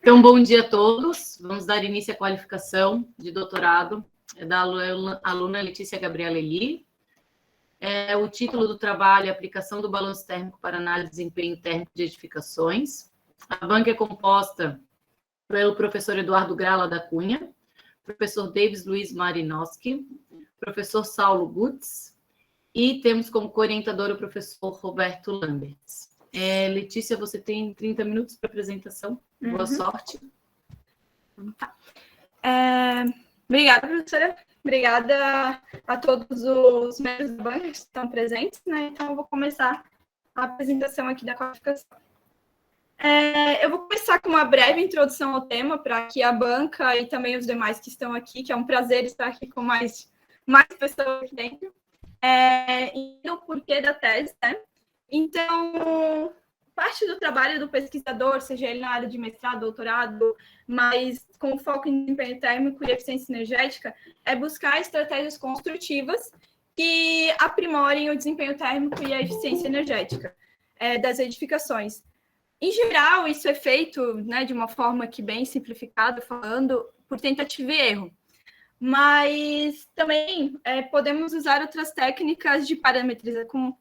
Então, bom dia a todos. Vamos dar início à qualificação de doutorado da aluna Letícia Gabriela Eli. O título do trabalho é Aplicação do Balanço Térmico para Análise de Desempenho Térmico de Edificações. A banca é composta pelo professor Eduardo Grala da Cunha, professor Davis Luiz Marinowski, professor Saulo Gutz, e temos como co-orientador o professor Roberto Lamberts. Letícia, você tem 30 minutos para apresentação. Boa sorte. Tá. Obrigada, professora. Obrigada a todos os membros da banca que estão presentes, né? Então, eu vou começar a apresentação aqui da qualificação. Eu vou começar com uma breve introdução ao tema, para que a banca e também os demais que estão aqui, que é um prazer estar aqui com mais pessoas aqui dentro, e o porquê da tese, né? Então, parte do trabalho do pesquisador, seja ele na área de mestrado, doutorado, mas com foco em desempenho térmico e eficiência energética, é buscar estratégias construtivas que aprimorem o desempenho térmico e a eficiência energética das edificações. Em geral, isso é feito, né, de uma forma que bem simplificada, falando, por tentativa e erro. Mas também podemos usar outras técnicas de parametrização,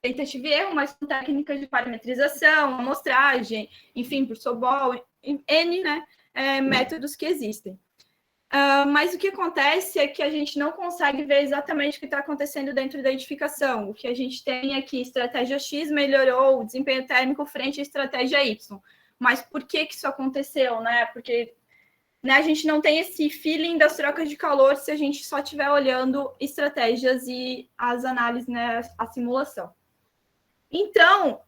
tentativa e erro, mas com técnicas de parametrização, amostragem, enfim, por Sobol, N, métodos que existem. Mas o que acontece é que a gente não consegue ver exatamente o que está acontecendo dentro da edificação. O que a gente tem é que estratégia X melhorou o desempenho térmico frente à estratégia Y. Mas por que isso aconteceu, né? Porque a gente não tem esse feeling das trocas de calor se a gente só estiver olhando estratégias e as análises, né, a simulação. Então,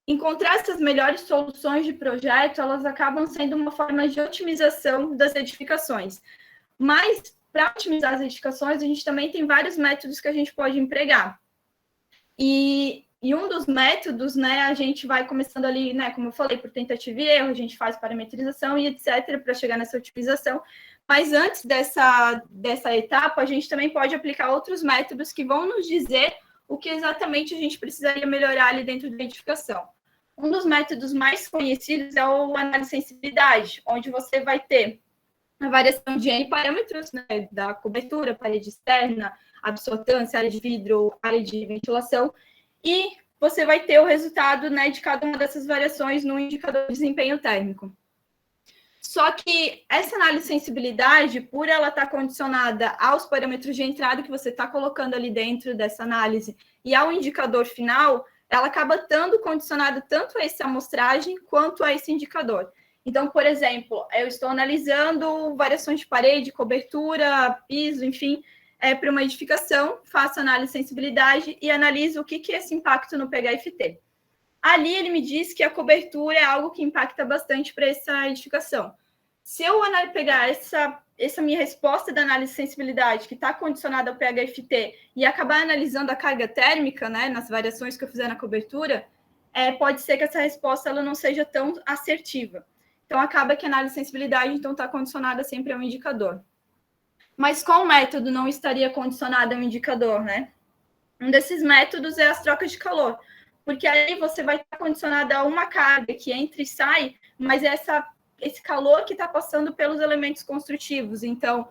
encontrar essas melhores soluções de projeto, elas acabam sendo uma forma de otimização das edificações. Mas, para otimizar as edificações, a gente também tem vários métodos que a gente pode empregar. E um dos métodos, né, a gente vai começando ali, né, como eu falei, por tentativa e erro, a gente faz parametrização e etc. para chegar nessa otimização. Mas antes dessa etapa, a gente também pode aplicar outros métodos que vão nos dizer o que exatamente a gente precisaria melhorar ali dentro da edificação. Um dos métodos mais conhecidos é o análise de sensibilidade, onde você vai ter a variação de N parâmetros, né, da cobertura, parede externa, absortância, área de vidro, área de ventilação, e você vai ter o resultado, né, de cada uma dessas variações no indicador de desempenho térmico. Só que essa análise de sensibilidade, por ela estar condicionada aos parâmetros de entrada que você está colocando ali dentro dessa análise e ao indicador final, ela acaba estando condicionada tanto a essa amostragem quanto a esse indicador. Então, por exemplo, eu estou analisando variações de parede, cobertura, piso, enfim, para uma edificação, faço análise de sensibilidade e analiso o que é esse impacto no PHFT. Ali ele me diz que a cobertura é algo que impacta bastante para essa edificação. Se eu pegar essa minha resposta da análise de sensibilidade, que está condicionada ao PHFT, e acabar analisando a carga térmica, né, nas variações que eu fizer na cobertura, pode ser que essa resposta ela não seja tão assertiva. Então, acaba que a análise de sensibilidade está condicionada sempre a um indicador. Mas qual método não estaria condicionado a um indicador, né? Um desses métodos é as trocas de calor, porque aí você vai estar condicionada a uma carga que entra e sai, mas esse calor que está passando pelos elementos construtivos. Então,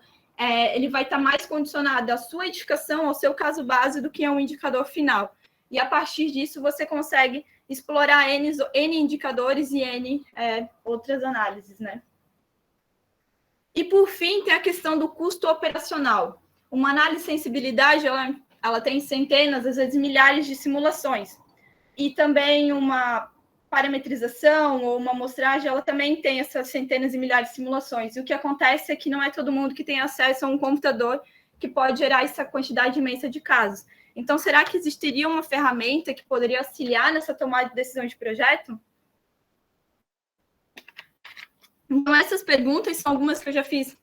ele vai estar mais condicionado à sua edificação, ao seu caso base, do que a um indicador final. E, a partir disso, você consegue explorar N indicadores e N outras análises, né? E, por fim, tem a questão do custo operacional. Uma análise de sensibilidade, ela tem centenas, às vezes milhares de simulações. E também uma parametrização ou uma amostragem, ela também tem essas centenas e milhares de simulações. E o que acontece é que não é todo mundo que tem acesso a um computador que pode gerar essa quantidade imensa de casos. Então, será que existiria uma ferramenta que poderia auxiliar nessa tomada de decisão de projeto? Então, essas perguntas são algumas que eu já fiz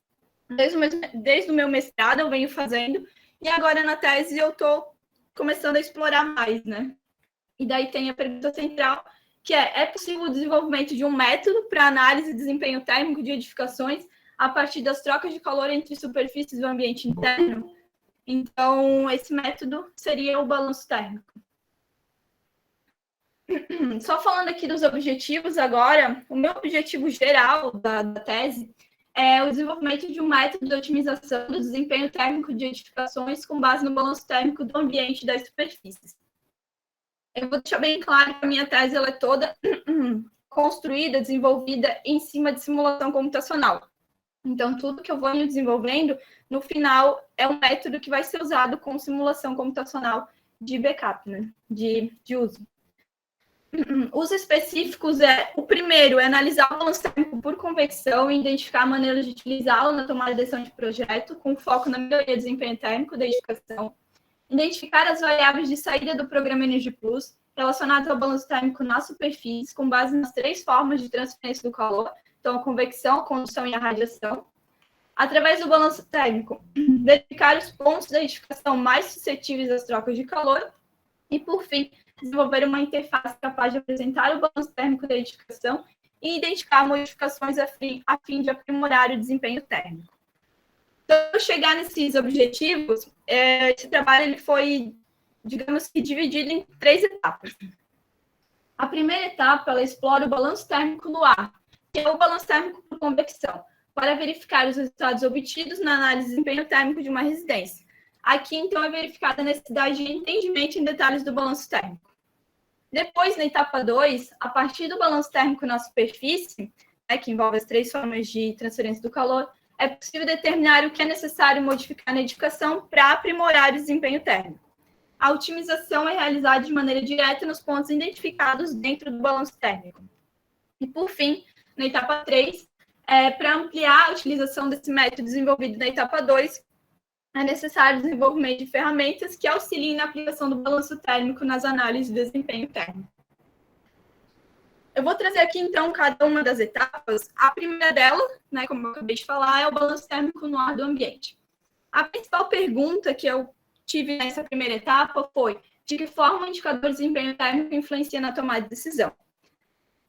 desde o meu mestrado, eu venho fazendo, e agora na tese eu estou começando a explorar mais, né? E daí tem a pergunta central, que é possível o desenvolvimento de um método para análise de desempenho térmico de edificações a partir das trocas de calor entre superfícies do ambiente interno? Então, esse método seria o balanço térmico. Só falando aqui dos objetivos agora, o meu objetivo geral da tese é o desenvolvimento de um método de otimização do desempenho térmico de edificações com base no balanço térmico do ambiente e das superfícies. Eu vou deixar bem claro que a minha tese ela é toda construída, desenvolvida em cima de simulação computacional. Então, tudo que eu vou desenvolvendo, no final, é um método que vai ser usado com simulação computacional de backup, né? de uso. Os específicos o primeiro é analisar o balanço térmico por convecção e identificar maneiras de utilizá-lo na tomada de decisão de projeto, com foco na melhoria do desempenho térmico da edificação. Identificar as variáveis de saída do programa Energy Plus relacionadas ao balanço térmico nas superfícies, com base nas 3 formas de transferência do calor, então a convecção, a condução e a radiação. Através do balanço térmico, verificar os pontos da edificação mais suscetíveis às trocas de calor. E, por fim, desenvolver uma interface capaz de apresentar o balanço térmico da edificação e identificar modificações a fim de aprimorar o desempenho térmico. Então, para chegar nesses objetivos, esse trabalho ele foi, digamos que, dividido em 3 etapas. A primeira etapa, ela explora o balanço térmico no ar, que é o balanço térmico por convecção, para verificar os resultados obtidos na análise de desempenho térmico de uma residência. Aqui, então, é verificada a necessidade de entendimento em detalhes do balanço térmico. Depois, na etapa 2, a partir do balanço térmico na superfície, que envolve as 3 formas de transferência do calor, é possível determinar o que é necessário modificar na edificação para aprimorar o desempenho térmico. A otimização é realizada de maneira direta nos pontos identificados dentro do balanço térmico. E, por fim, na etapa 3, para ampliar a utilização desse método desenvolvido na etapa 2, é necessário o desenvolvimento de ferramentas que auxiliem na aplicação do balanço térmico nas análises de desempenho térmico. Eu vou trazer aqui, então, cada uma das etapas. A primeira dela, como eu acabei de falar, é o balanço térmico no ar do ambiente. A principal pergunta que eu tive nessa primeira etapa foi: de que forma o indicador de desempenho térmico influencia na tomada de decisão?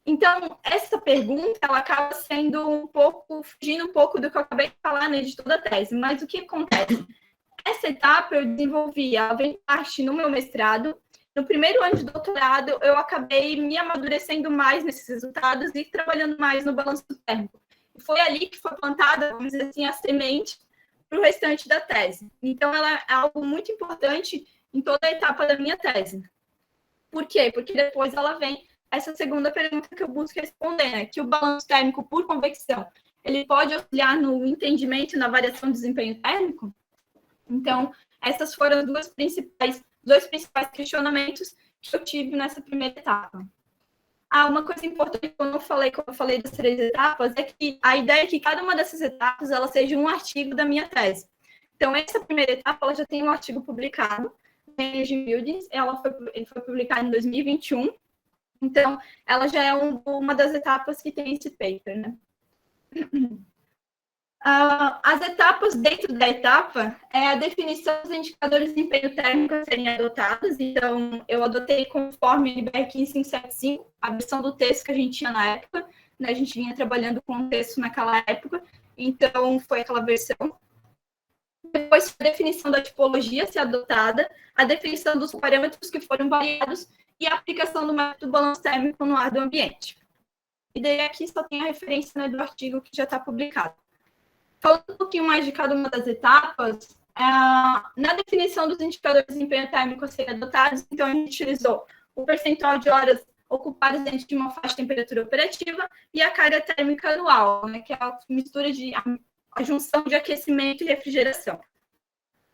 Então, essa pergunta, ela acaba sendo fugindo um pouco do que eu acabei de falar, de toda a tese. Mas o que acontece? Essa etapa eu desenvolvi, ela vem parte no meu mestrado. No primeiro ano de doutorado, eu acabei me amadurecendo mais nesses resultados e trabalhando mais no balanço térmico. E foi ali que foi plantada, vamos dizer assim, a semente para o restante da tese. Então, ela é algo muito importante em toda a etapa da minha tese. Por quê? Porque depois ela vem essa segunda pergunta que eu busco responder, que o balanço térmico por convecção, ele pode auxiliar no entendimento e na variação do desempenho térmico? Então, essas foram os dois principais questionamentos que eu tive nessa primeira etapa. Uma coisa importante que eu não falei, quando eu falei das 3 etapas, é que a ideia é que cada uma dessas etapas ela seja um artigo da minha tese. Então, essa primeira etapa ela já tem um artigo publicado na Energy Buildings, ele foi publicado em 2021. Então, ela já é uma das etapas que tem esse paper, né? As etapas dentro da etapa é a definição dos indicadores de desempenho térmico a serem adotados. Então, eu adotei conforme a NBR 15575, a versão do texto que a gente tinha na época, né? A gente vinha trabalhando com o texto naquela época, então foi aquela versão. Depois, a definição da tipologia a ser adotada, a definição dos parâmetros que foram variados e a aplicação do método balanço térmico no ar do ambiente. E daí aqui só tem a referência do artigo que já está publicado. Falando um pouquinho mais de cada uma das etapas, na definição dos indicadores de desempenho térmico a serem adotados, então a gente utilizou o percentual de horas ocupadas dentro de uma faixa de temperatura operativa e a carga térmica anual, que é a mistura a junção de aquecimento e refrigeração.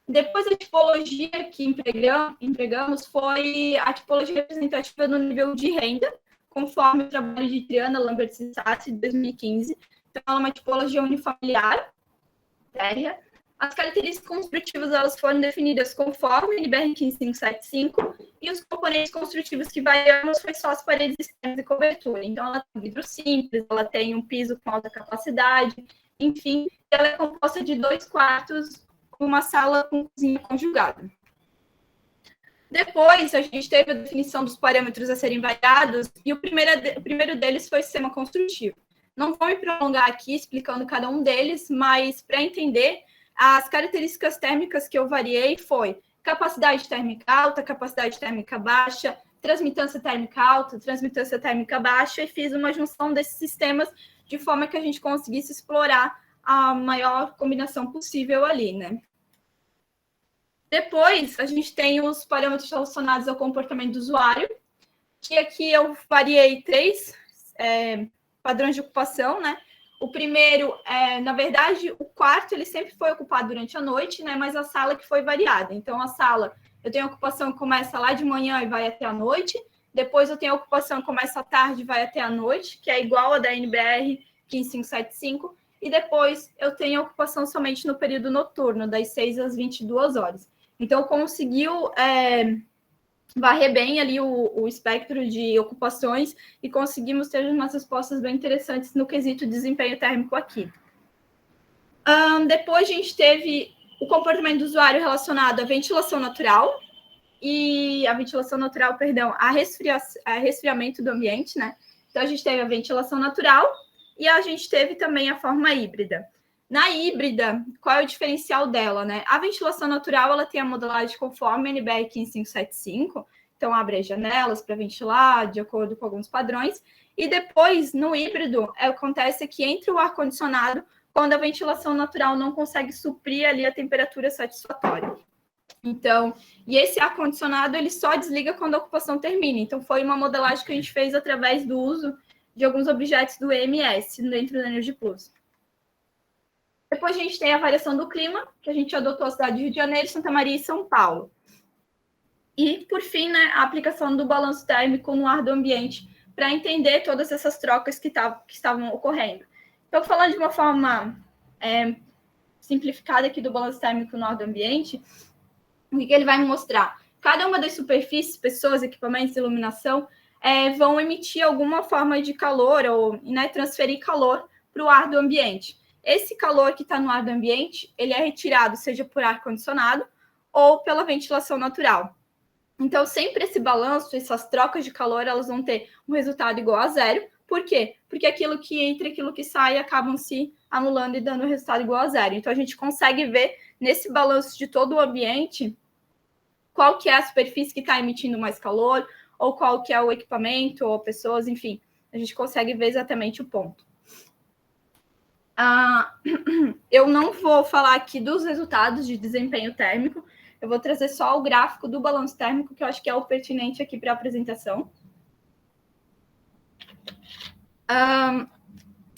Depois, a tipologia que empregamos foi a tipologia representativa no nível de renda, conforme o trabalho de Triana Lambert e Sassi, de 2015. Então, ela é uma tipologia unifamiliar, térrea. As características construtivas elas foram definidas conforme a NBR 15575 e os componentes construtivos que variamos foi só as paredes externas e cobertura. Então, ela tem vidro simples, ela tem um piso com alta capacidade, enfim, ela é composta de 2 quartos, uma sala com cozinha conjugada. Depois, a gente teve a definição dos parâmetros a serem variados, e o primeiro deles foi o sistema construtivo. Não vou me prolongar aqui explicando cada um deles, mas para entender, as características térmicas que eu variei foi capacidade térmica alta, capacidade térmica baixa, transmitância térmica alta, transmitância térmica baixa, e fiz uma junção desses sistemas de forma que a gente conseguisse explorar a maior combinação possível ali, né? Depois, a gente tem os parâmetros relacionados ao comportamento do usuário, que aqui eu variei 3 padrões de ocupação, né? O primeiro, na verdade, o quarto, ele sempre foi ocupado durante a noite, né? Mas a sala que foi variada. Então, a sala, eu tenho a ocupação que começa lá de manhã e vai até a noite. Depois, eu tenho a ocupação que começa à tarde e vai até a noite, que é igual a da NBR 15575. E depois, eu tenho a ocupação somente no período noturno, das 6 às 22 horas. Então, conseguiu varrer bem ali o espectro de ocupações e conseguimos ter umas respostas bem interessantes no quesito desempenho térmico aqui. Depois a gente teve o comportamento do usuário relacionado à ventilação natural e a resfriamento do ambiente, né? Então, a gente teve a ventilação natural e a gente teve também a forma híbrida. Na híbrida, qual é o diferencial dela, né? A ventilação natural, ela tem a modelagem conforme a NBR 15575, então abre as janelas para ventilar, de acordo com alguns padrões. E depois, no híbrido, acontece que entre o ar-condicionado, quando a ventilação natural não consegue suprir ali a temperatura satisfatória. Então, e esse ar-condicionado, ele só desliga quando a ocupação termina. Então, foi uma modelagem que a gente fez através do uso de alguns objetos do EMS dentro da Energy Plus. Depois a gente tem a variação do clima, que a gente adotou a cidade de Rio de Janeiro, Santa Maria e São Paulo. E, por fim, né, a aplicação do balanço térmico no ar do ambiente, para entender todas essas trocas que estavam ocorrendo. Então, falando de uma forma simplificada aqui do balanço térmico no ar do ambiente, o que ele vai me mostrar? Cada uma das superfícies, pessoas, equipamentos, iluminação, vão emitir alguma forma de calor ou, né, transferir calor para o ar do ambiente. Esse calor que está no ar do ambiente, ele é retirado, seja por ar-condicionado ou pela ventilação natural. Então, sempre esse balanço, essas trocas de calor, elas vão ter um resultado igual a zero. Por quê? Porque aquilo que entra e aquilo que sai acabam se anulando e dando um resultado igual a zero. Então, a gente consegue ver nesse balanço de todo o ambiente qual que é a superfície que está emitindo mais calor, ou qual que é o equipamento, ou pessoas, enfim. A gente consegue ver exatamente o ponto. Eu não vou falar aqui dos resultados de desempenho térmico, eu vou trazer só o gráfico do balanço térmico, que eu acho que é o pertinente aqui para a apresentação.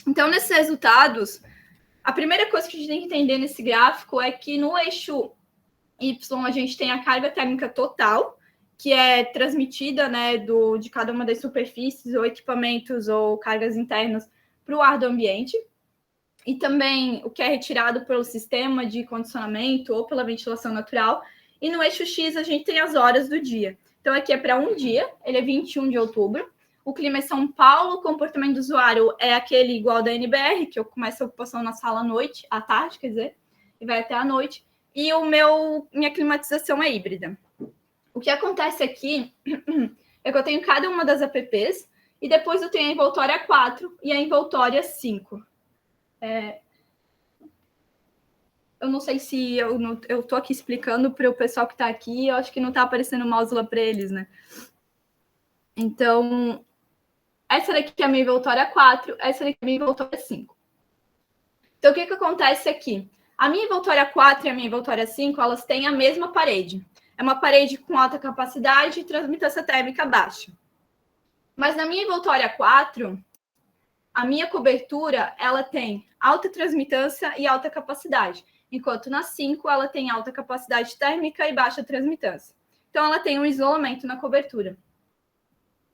Então, nesses resultados, a primeira coisa que a gente tem que entender nesse gráfico é que no eixo Y a gente tem a carga térmica total, que é transmitida, né, de cada uma das superfícies ou equipamentos ou cargas internas para o ar do ambiente. E também o que é retirado pelo sistema de condicionamento ou pela ventilação natural. E no eixo X a gente tem as horas do dia. Então aqui é para um dia, ele é 21 de outubro. O clima é São Paulo, o comportamento do usuário é aquele igual da NBR, que eu começo a ocupação na sala à tarde, quer dizer, e vai até a noite. E minha climatização é híbrida. O que acontece aqui é que eu tenho cada uma das apps e depois eu tenho a envoltória 4 e a envoltória 5. Eu não sei se eu estou aqui explicando para o pessoal que está aqui, eu acho que não está aparecendo o mouse lá para eles, né? Então, essa daqui é a minha envoltória 4, essa daqui é a minha envoltória 5. Então, o que acontece aqui? A minha envoltória 4 e a minha envoltória 5, elas têm a mesma parede. É uma parede com alta capacidade e transmitância térmica baixa. Mas na minha envoltória 4, a minha cobertura, ela tem alta transmitância e alta capacidade, enquanto na 5 ela tem alta capacidade térmica e baixa transmitância. Então, ela tem um isolamento na cobertura.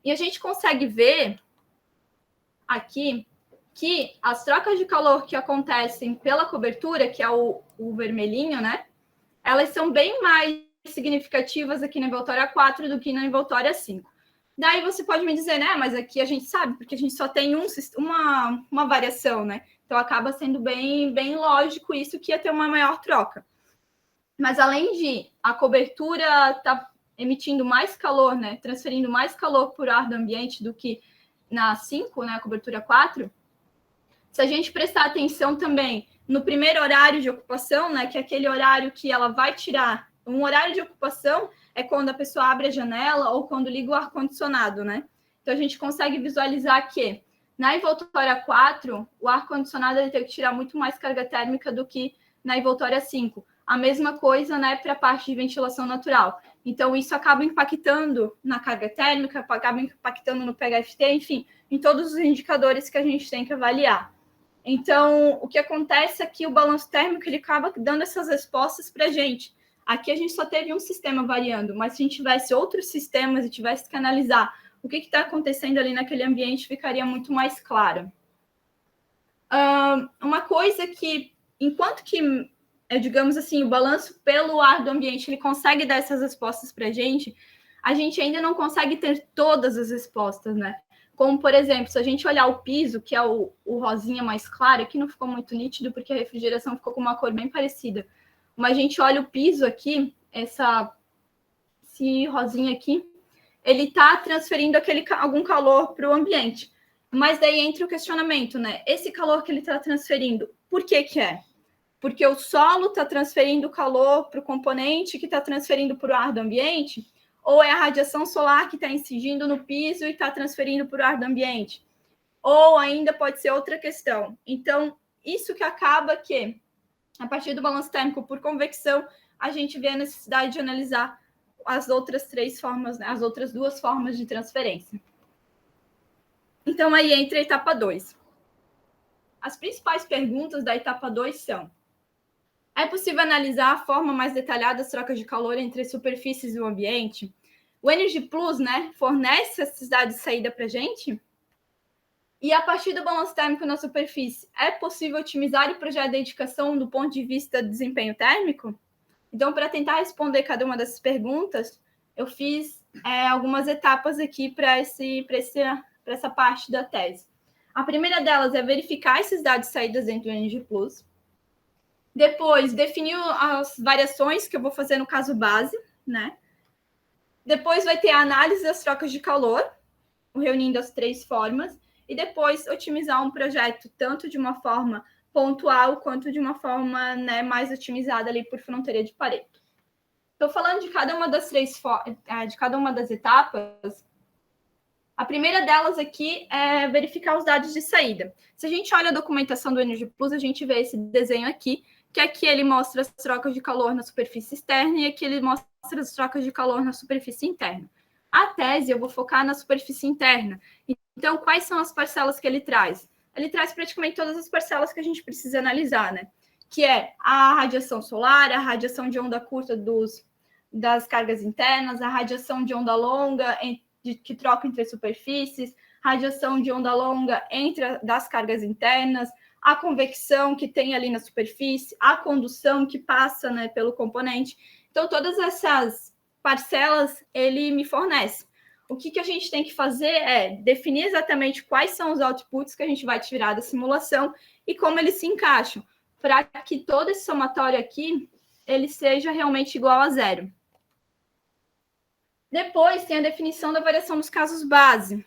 E a gente consegue ver aqui que as trocas de calor que acontecem pela cobertura, que é o vermelhinho, né? Elas são bem mais significativas aqui na envoltória 4 do que na envoltória 5. Daí você pode me dizer, né? Mas aqui a gente sabe, porque a gente só tem uma variação, né? Então acaba sendo bem lógico isso, que ia ter uma maior troca. Mas além de a cobertura estar emitindo mais calor, né? Transferindo mais calor por ar do ambiente do que na 5, né? A cobertura 4. Se a gente prestar atenção também no primeiro horário de ocupação, né, que é aquele horário que ela vai tirar, um horário de ocupação é quando a pessoa abre a janela ou quando liga o ar-condicionado, né? Então, a gente consegue visualizar que na envoltória 4, o ar-condicionado ele tem que tirar muito mais carga térmica do que na envoltória 5. A mesma coisa, né, para a parte de ventilação natural. Então, isso acaba impactando na carga térmica, acaba impactando no PHFT, enfim, em todos os indicadores que a gente tem que avaliar. Então, o que acontece é que o balanço térmico ele acaba dando essas respostas para a gente. Aqui a gente só teve um sistema variando, mas se a gente tivesse outros sistemas e tivesse que analisar o que está acontecendo ali naquele ambiente, ficaria muito mais claro. Uma coisa que, enquanto que, digamos assim, o balanço pelo ar do ambiente, ele consegue dar essas respostas para a gente ainda não consegue ter todas as respostas, né? Como, por exemplo, se a gente olhar o piso, que é o rosinha mais claro, aqui não ficou muito nítido, porque a refrigeração ficou com uma cor bem parecida. Mas a gente olha o piso aqui, esse rosinha aqui, ele está transferindo algum calor para o ambiente. Mas daí entra o questionamento, né? Esse calor que ele está transferindo, por que que é? Porque o solo está transferindo calor para o componente que está transferindo para o ar do ambiente? Ou é a radiação solar que está incidindo no piso e está transferindo para o ar do ambiente? Ou ainda pode ser outra questão. Então, isso que acaba que, a partir do balanço térmico por convecção, a gente vê a necessidade de analisar as outras 3 formas, né? As outras 2 formas de transferência. Então, aí entra a etapa 2. As principais perguntas da etapa 2 são: é possível analisar a forma mais detalhada das trocas de calor entre as superfícies e o ambiente? O Energy Plus, né, fornece a necessidade de saída para a gente? E a partir do balanço térmico na superfície, é possível otimizar o projeto de edificação do ponto de vista de desempenho térmico? Então, para tentar responder cada uma dessas perguntas, eu fiz algumas etapas aqui para essa parte da tese. A primeira delas é verificar esses dados de saídas dentro do Energy Plus. Depois, definir as variações que eu vou fazer no caso base, né? Depois vai ter a análise das trocas de calor, reunindo as 3 formas, e depois otimizar um projeto tanto de uma forma pontual quanto de uma forma, né, mais otimizada ali por fronteira de Pareto. Estou falando de cada uma das etapas. A primeira delas aqui é verificar os dados de saída. Se a gente olha a documentação do Energy Plus, a gente vê esse desenho aqui, que aqui ele mostra as trocas de calor na superfície externa e aqui ele mostra as trocas de calor na superfície interna. A tese eu vou focar na superfície interna. Então, quais são as parcelas que ele traz? Ele traz praticamente todas as parcelas que a gente precisa analisar, né? Que é a radiação solar, a radiação de onda curta das cargas internas, a radiação de onda longa que troca entre as superfícies, radiação de onda longa das cargas internas, a convecção que tem ali na superfície, a condução que passa, né, pelo componente. Então, todas essas parcelas ele me fornece. O que a gente tem que fazer é definir exatamente quais são os outputs que a gente vai tirar da simulação e como eles se encaixam, para que todo esse somatório aqui ele seja realmente igual a 0. Depois tem a definição da variação dos casos base.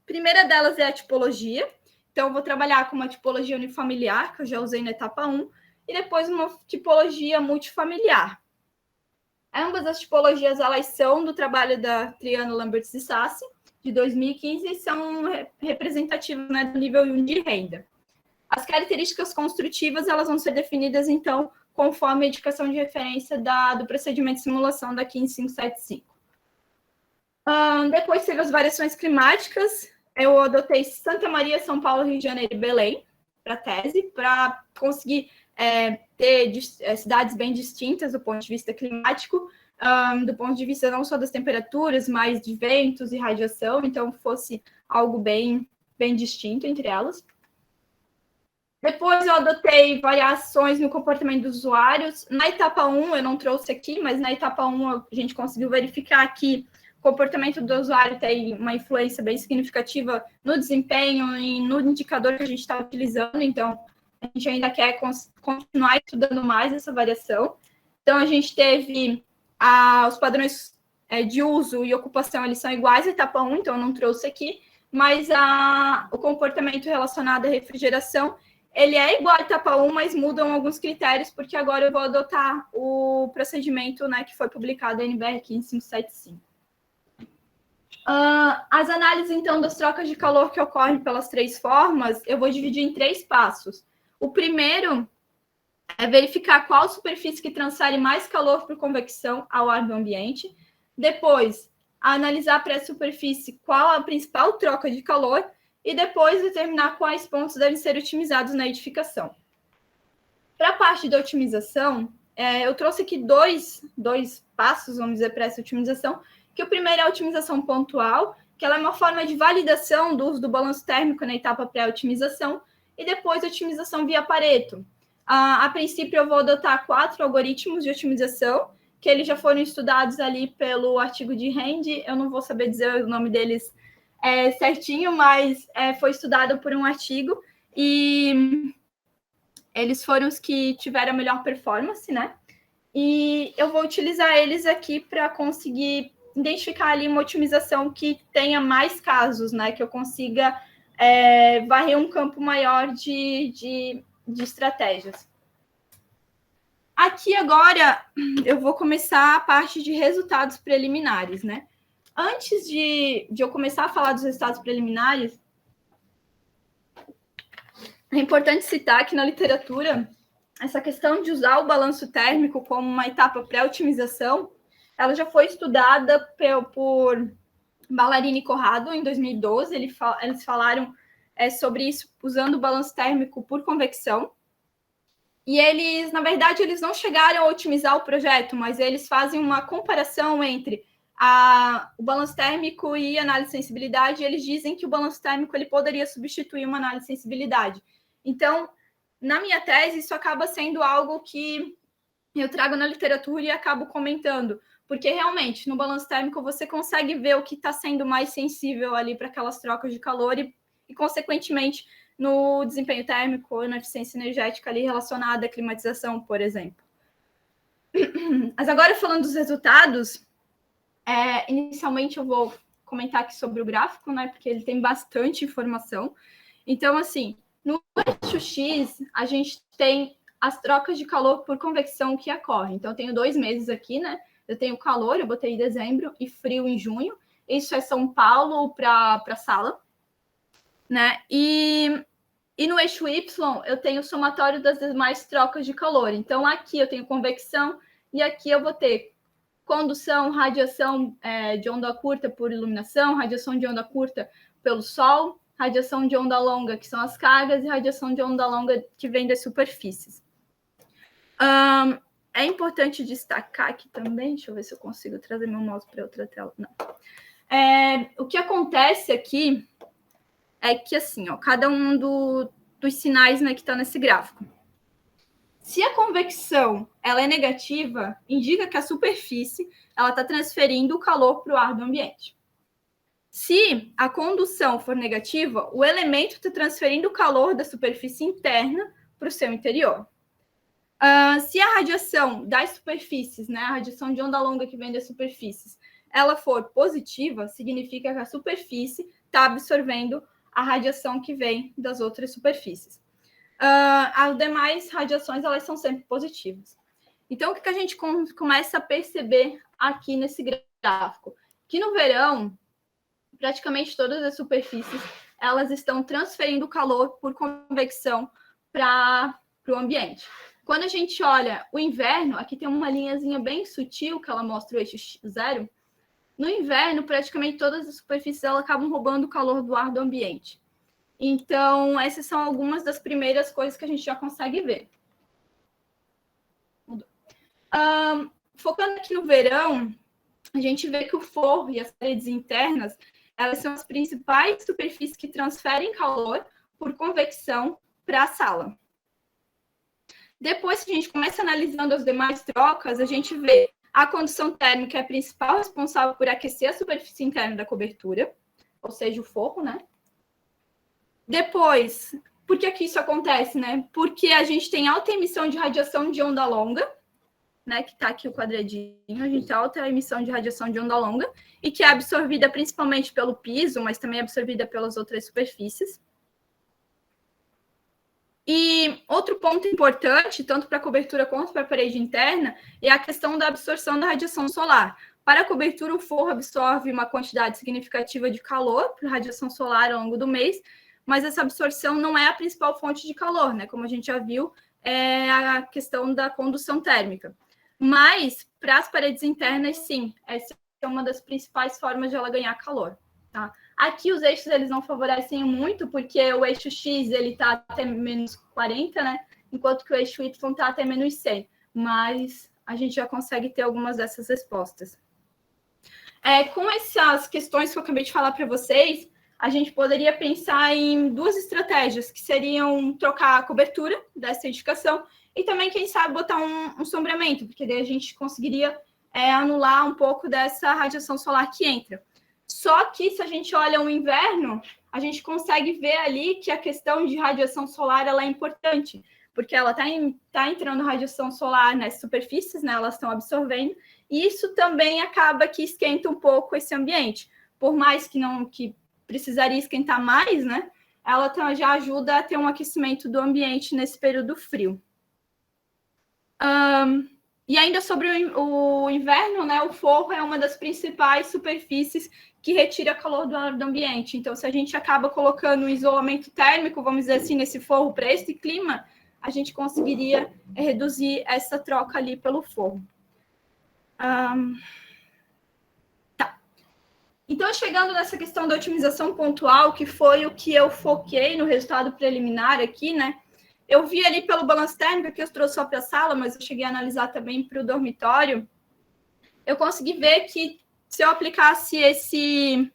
Primeira delas é a tipologia. Então, eu vou trabalhar com uma tipologia unifamiliar, que eu já usei na etapa 1, e depois uma tipologia multifamiliar. Ambas as tipologias, elas são do trabalho da Triano, Lamberts e Sassi, de 2015, e são representativas, né, do nível 1 de renda. As características construtivas, elas vão ser definidas, então, conforme a indicação de referência do procedimento de simulação da 15575. Depois teve as variações climáticas. Eu adotei Santa Maria, São Paulo, Rio de Janeiro e Belém para a tese, para conseguir ter cidades bem distintas do ponto de vista climático, do ponto de vista não só das temperaturas, mas de ventos e radiação, então fosse algo bem distinto entre elas. Depois eu adotei variações no comportamento dos usuários. Na etapa 1, eu não trouxe aqui, mas na etapa 1 a gente conseguiu verificar que o comportamento do usuário tem uma influência bem significativa no desempenho e no indicador que a gente está utilizando, então a gente ainda quer continuar estudando mais essa variação. Então, a gente teve os padrões de uso e ocupação, eles são iguais à etapa 1, então eu não trouxe aqui, mas o comportamento relacionado à refrigeração, ele é igual à etapa 1, mas mudam alguns critérios, porque agora eu vou adotar o procedimento, né, que foi publicado na NBR 15575. As análises, então, das trocas de calor que ocorrem pelas 3 formas, eu vou dividir em 3 passos. O primeiro é verificar qual superfície que transfere mais calor por convecção ao ar do ambiente. Depois, analisar para essa superfície qual a principal troca de calor e depois determinar quais pontos devem ser otimizados na edificação. Para a parte da otimização, eu trouxe aqui dois passos, vamos dizer, para essa otimização, que o primeiro é a otimização pontual, que ela é uma forma de validação do uso do balanço térmico na etapa pré-otimização, e depois a otimização via Pareto. A princípio, eu vou adotar 4 algoritmos de otimização, que eles já foram estudados ali pelo artigo de Rand, eu não vou saber dizer o nome deles certinho, mas foi estudado por um artigo, e eles foram os que tiveram a melhor performance, né? E eu vou utilizar eles aqui para conseguir identificar ali uma otimização que tenha mais casos, né? Que eu consiga varrer um campo maior de estratégias. Aqui agora eu vou começar a parte de resultados preliminares, né? Antes de eu começar a falar dos resultados preliminares, é importante citar que na literatura essa questão de usar o balanço térmico como uma etapa pré-otimização, ela já foi estudada por Ballarini e Corrado em 2012. Eles falaram sobre isso usando o balanço térmico por convecção. E eles, na verdade, eles não chegaram a otimizar o projeto, mas eles fazem uma comparação entre o balanço térmico e a análise de sensibilidade. E eles dizem que o balanço térmico ele poderia substituir uma análise de sensibilidade. Então, na minha tese, isso acaba sendo algo que eu trago na literatura e acabo comentando, porque realmente no balanço térmico você consegue ver o que está sendo mais sensível ali para aquelas trocas de calor e, consequentemente, no desempenho térmico ou na eficiência energética ali relacionada à climatização, por exemplo. Mas agora, falando dos resultados, inicialmente eu vou comentar aqui sobre o gráfico, né, porque ele tem bastante informação. Então, assim, no eixo X, a gente tem as trocas de calor por convecção que ocorrem. Então, eu tenho 2 meses aqui, né? Eu tenho calor, eu botei em dezembro, e frio em junho. Isso é São Paulo para a sala, né? E no eixo Y, eu tenho o somatório das demais trocas de calor. Então, aqui eu tenho convecção, e aqui eu vou ter condução, radiação de onda curta por iluminação, radiação de onda curta pelo sol, radiação de onda longa, que são as cargas, e radiação de onda longa que vem das superfícies. É importante destacar aqui também, deixa eu ver se eu consigo trazer meu mouse para outra tela. Não. O que acontece aqui é que, assim, ó, cada um dos sinais, né, que está nesse gráfico. Se a convecção ela é negativa, indica que a superfície ela está transferindo o calor para o ar do ambiente. Se a condução for negativa, o elemento está transferindo o calor da superfície interna para o seu interior. Se a radiação das superfícies, né, a radiação de onda longa que vem das superfícies, ela for positiva, significa que a superfície está absorvendo a radiação que vem das outras superfícies. As demais radiações, elas são sempre positivas. Então, o que a gente começa a perceber aqui nesse gráfico? Que no verão, praticamente todas as superfícies, elas estão transferindo calor por convecção para o ambiente. Quando a gente olha o inverno, aqui tem uma linhazinha bem sutil que ela mostra o eixo 0. No inverno, praticamente todas as superfícies elas acabam roubando o calor do ar do ambiente. Então, essas são algumas das primeiras coisas que a gente já consegue ver. Focando aqui no verão, a gente vê que o forro e as paredes internas, elas são as principais superfícies que transferem calor por convecção para a sala. Depois que a gente começa analisando as demais trocas, a gente vê a condução térmica é a principal responsável por aquecer a superfície interna da cobertura, ou seja, o forro, né? Depois, por que isso acontece, né? Porque a gente tem alta emissão de radiação de onda longa, né? Que está aqui o quadradinho, a gente tem alta emissão de radiação de onda longa, e que é absorvida principalmente pelo piso, mas também é absorvida pelas outras superfícies. E E outro ponto importante, tanto para a cobertura quanto para a parede interna, é a questão da absorção da radiação solar. Para a cobertura, o forro absorve uma quantidade significativa de calor para a radiação solar ao longo do mês, mas essa absorção não é a principal fonte de calor, né? Como a gente já viu, é a questão da condução térmica. Mas, para as paredes internas, sim, essa é uma das principais formas de ela ganhar calor, tá? Aqui os eixos eles não favorecem muito, porque o eixo X ele está até menos 40, né? Enquanto que o eixo Y está até menos 100. Mas a gente já consegue ter algumas dessas respostas. Com essas questões que eu acabei de falar para vocês, a gente poderia pensar em duas estratégias, que seriam trocar a cobertura dessa edificação e também, quem sabe, botar um sombreamento, porque daí a gente conseguiria anular um pouco dessa radiação solar que entra. Só que, se a gente olha o inverno, a gente consegue ver ali que a questão de radiação solar ela é importante, porque ela está entrando radiação solar nas superfícies, né, elas estão absorvendo, e isso também acaba que esquenta um pouco esse ambiente. Por mais que precisaria esquentar mais, né, ela já ajuda a ter um aquecimento do ambiente nesse período frio. E ainda sobre o inverno, né, o forro é uma das principais superfícies que retira calor do ambiente. Então, se a gente acaba colocando um isolamento térmico, vamos dizer assim, nesse forro para esse clima, a gente conseguiria reduzir essa troca ali pelo forro. Tá. Então, chegando nessa questão da otimização pontual, que foi o que eu foquei no resultado preliminar aqui, né? Eu vi ali pelo balanço térmico, que eu trouxe só para a sala, mas eu cheguei a analisar também para o dormitório. Eu consegui ver que se eu aplicasse esse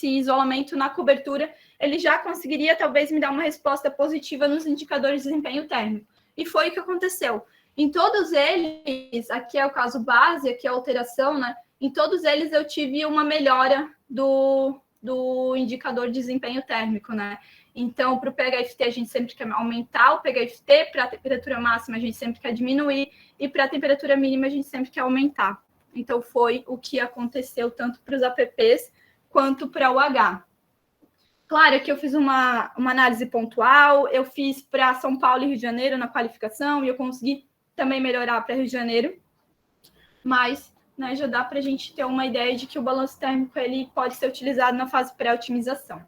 isolamento na cobertura, ele já conseguiria talvez me dar uma resposta positiva nos indicadores de desempenho térmico. E foi o que aconteceu. Em todos eles, aqui é o caso base, aqui é a alteração, né? Em todos eles eu tive uma melhora do indicador de desempenho térmico, né? Então, para o PHFT, a gente sempre quer aumentar o PHFT, para a temperatura máxima, a gente sempre quer diminuir, e para a temperatura mínima, a gente sempre quer aumentar. Então, foi o que aconteceu tanto para os APPs quanto para o H. Claro que eu fiz uma análise pontual, eu fiz para São Paulo e Rio de Janeiro na qualificação, e eu consegui também melhorar para Rio de Janeiro, mas né, já dá para a gente ter uma ideia de que o balanço térmico ele pode ser utilizado na fase pré-otimização.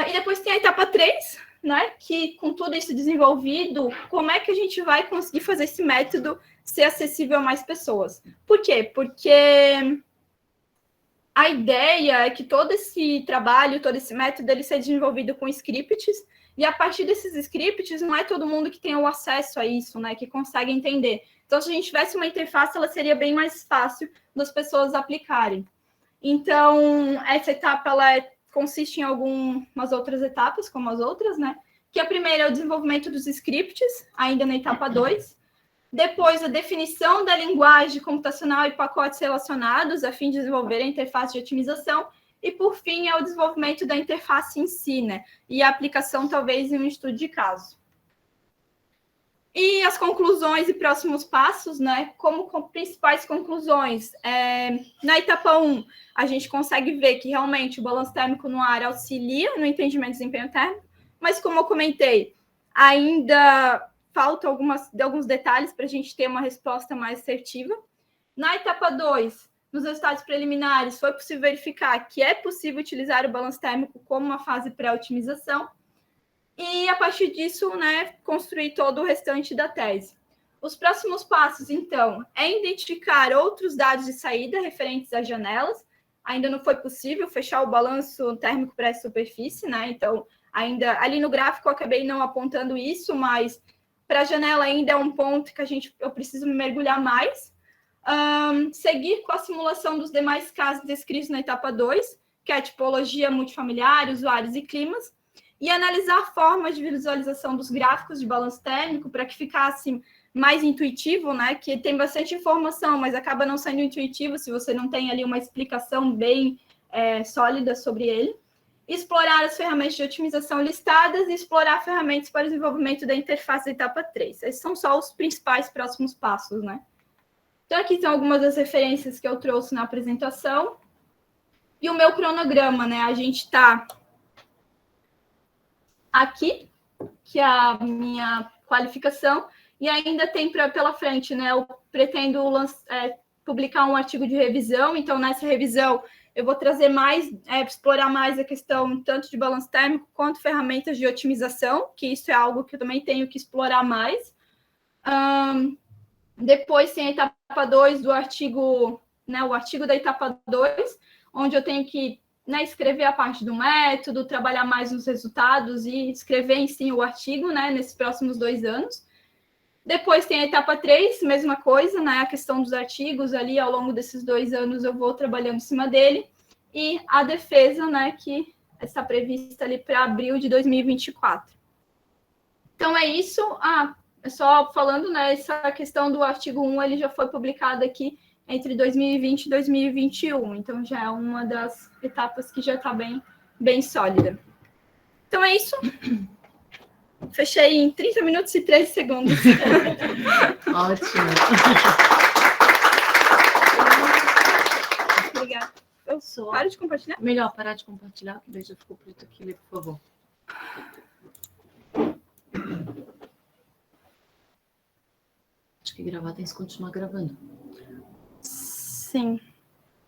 E depois tem a etapa 3, né, que com tudo isso desenvolvido, como é que a gente vai conseguir fazer esse método ser acessível a mais pessoas? Por quê? Porque a ideia é que todo esse trabalho, todo esse método, ele seja desenvolvido com scripts, e a partir desses scripts, não é todo mundo que tem o acesso a isso, né, que consegue entender. Então, se a gente tivesse uma interface, ela seria bem mais fácil das pessoas aplicarem. Então, essa etapa, ela consiste em algumas outras etapas, como as outras, né? Que a primeira é o desenvolvimento dos scripts, ainda na etapa 2. Depois, a definição da linguagem computacional e pacotes relacionados, a fim de desenvolver a interface de otimização. E, por fim, é o desenvolvimento da interface em si, né? E a aplicação, talvez, em um estudo de caso. E as conclusões e próximos passos, né? Como principais conclusões, na etapa 1, a gente consegue ver que realmente o balanço térmico no ar auxilia no entendimento de desempenho térmico, mas como eu comentei, ainda falta alguns detalhes para a gente ter uma resposta mais assertiva. Na etapa 2, nos resultados preliminares, foi possível verificar que é possível utilizar o balanço térmico como uma fase pré-otimização, e, a partir disso, né, construir todo o restante da tese. Os próximos passos, então, é identificar outros dados de saída referentes às janelas. Ainda não foi possível fechar o balanço térmico para essa superfície, né? Então, ainda ali no gráfico eu acabei não apontando isso, mas para a janela ainda é um ponto que eu preciso me mergulhar mais. Seguir com a simulação dos demais casos descritos na etapa 2, que é a tipologia multifamiliar, usuários e climas, e analisar formas de visualização dos gráficos de balanço térmico para que ficasse mais intuitivo, né? Que tem bastante informação, mas acaba não sendo intuitivo se você não tem ali uma explicação bem sólida sobre ele. Explorar as ferramentas de otimização listadas e explorar ferramentas para o desenvolvimento da interface da etapa 3. Esses são só os principais próximos passos, né? Então, aqui são algumas das referências que eu trouxe na apresentação. E o meu cronograma, né? A gente está aqui, que é a minha qualificação, e ainda tem pela frente, né? Eu pretendo publicar um artigo de revisão, então nessa revisão eu vou trazer mais, explorar mais a questão tanto de balanço térmico quanto ferramentas de otimização, que isso é algo que eu também tenho que explorar mais. Depois tem a etapa 2 do artigo, né, o artigo da etapa 2, onde eu tenho que, né, escrever a parte do método, trabalhar mais nos resultados e escrever em si o artigo, né, nesses próximos 2 anos. Depois tem a etapa 3, mesma coisa, né, a questão dos artigos ali, ao longo desses 2 anos eu vou trabalhando em cima dele. E a defesa, né, que está prevista ali para abril de 2024. Então é isso. Só falando, né, essa questão do artigo 1, ele já foi publicado aqui entre 2020 e 2021, então já é uma das etapas que já está bem sólida. Então é isso. Fechei em 30 minutos e 13 segundos. Ótimo. Obrigada. Eu sou. Para de compartilhar. Melhor parar de compartilhar, daí já ficou preto aqui, por favor. Acho que gravar tem que continuar gravando. Sim,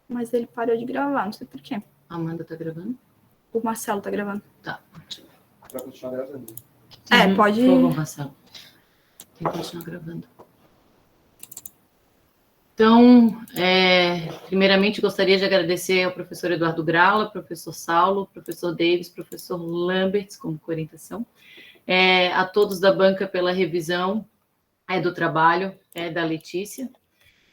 mas ele parou de gravar, não sei por quê. A Amanda tá gravando? O Marcelo tá gravando. Tá, ótimo. Para continuar gravando. Pode. Por favor, Marcelo. Tem que continuar gravando. Então, primeiramente, gostaria de agradecer ao professor Eduardo Gralla, professor Saulo, professor Davis, professor Lamberts, como orientação, a todos da banca pela revisão do trabalho da Letícia.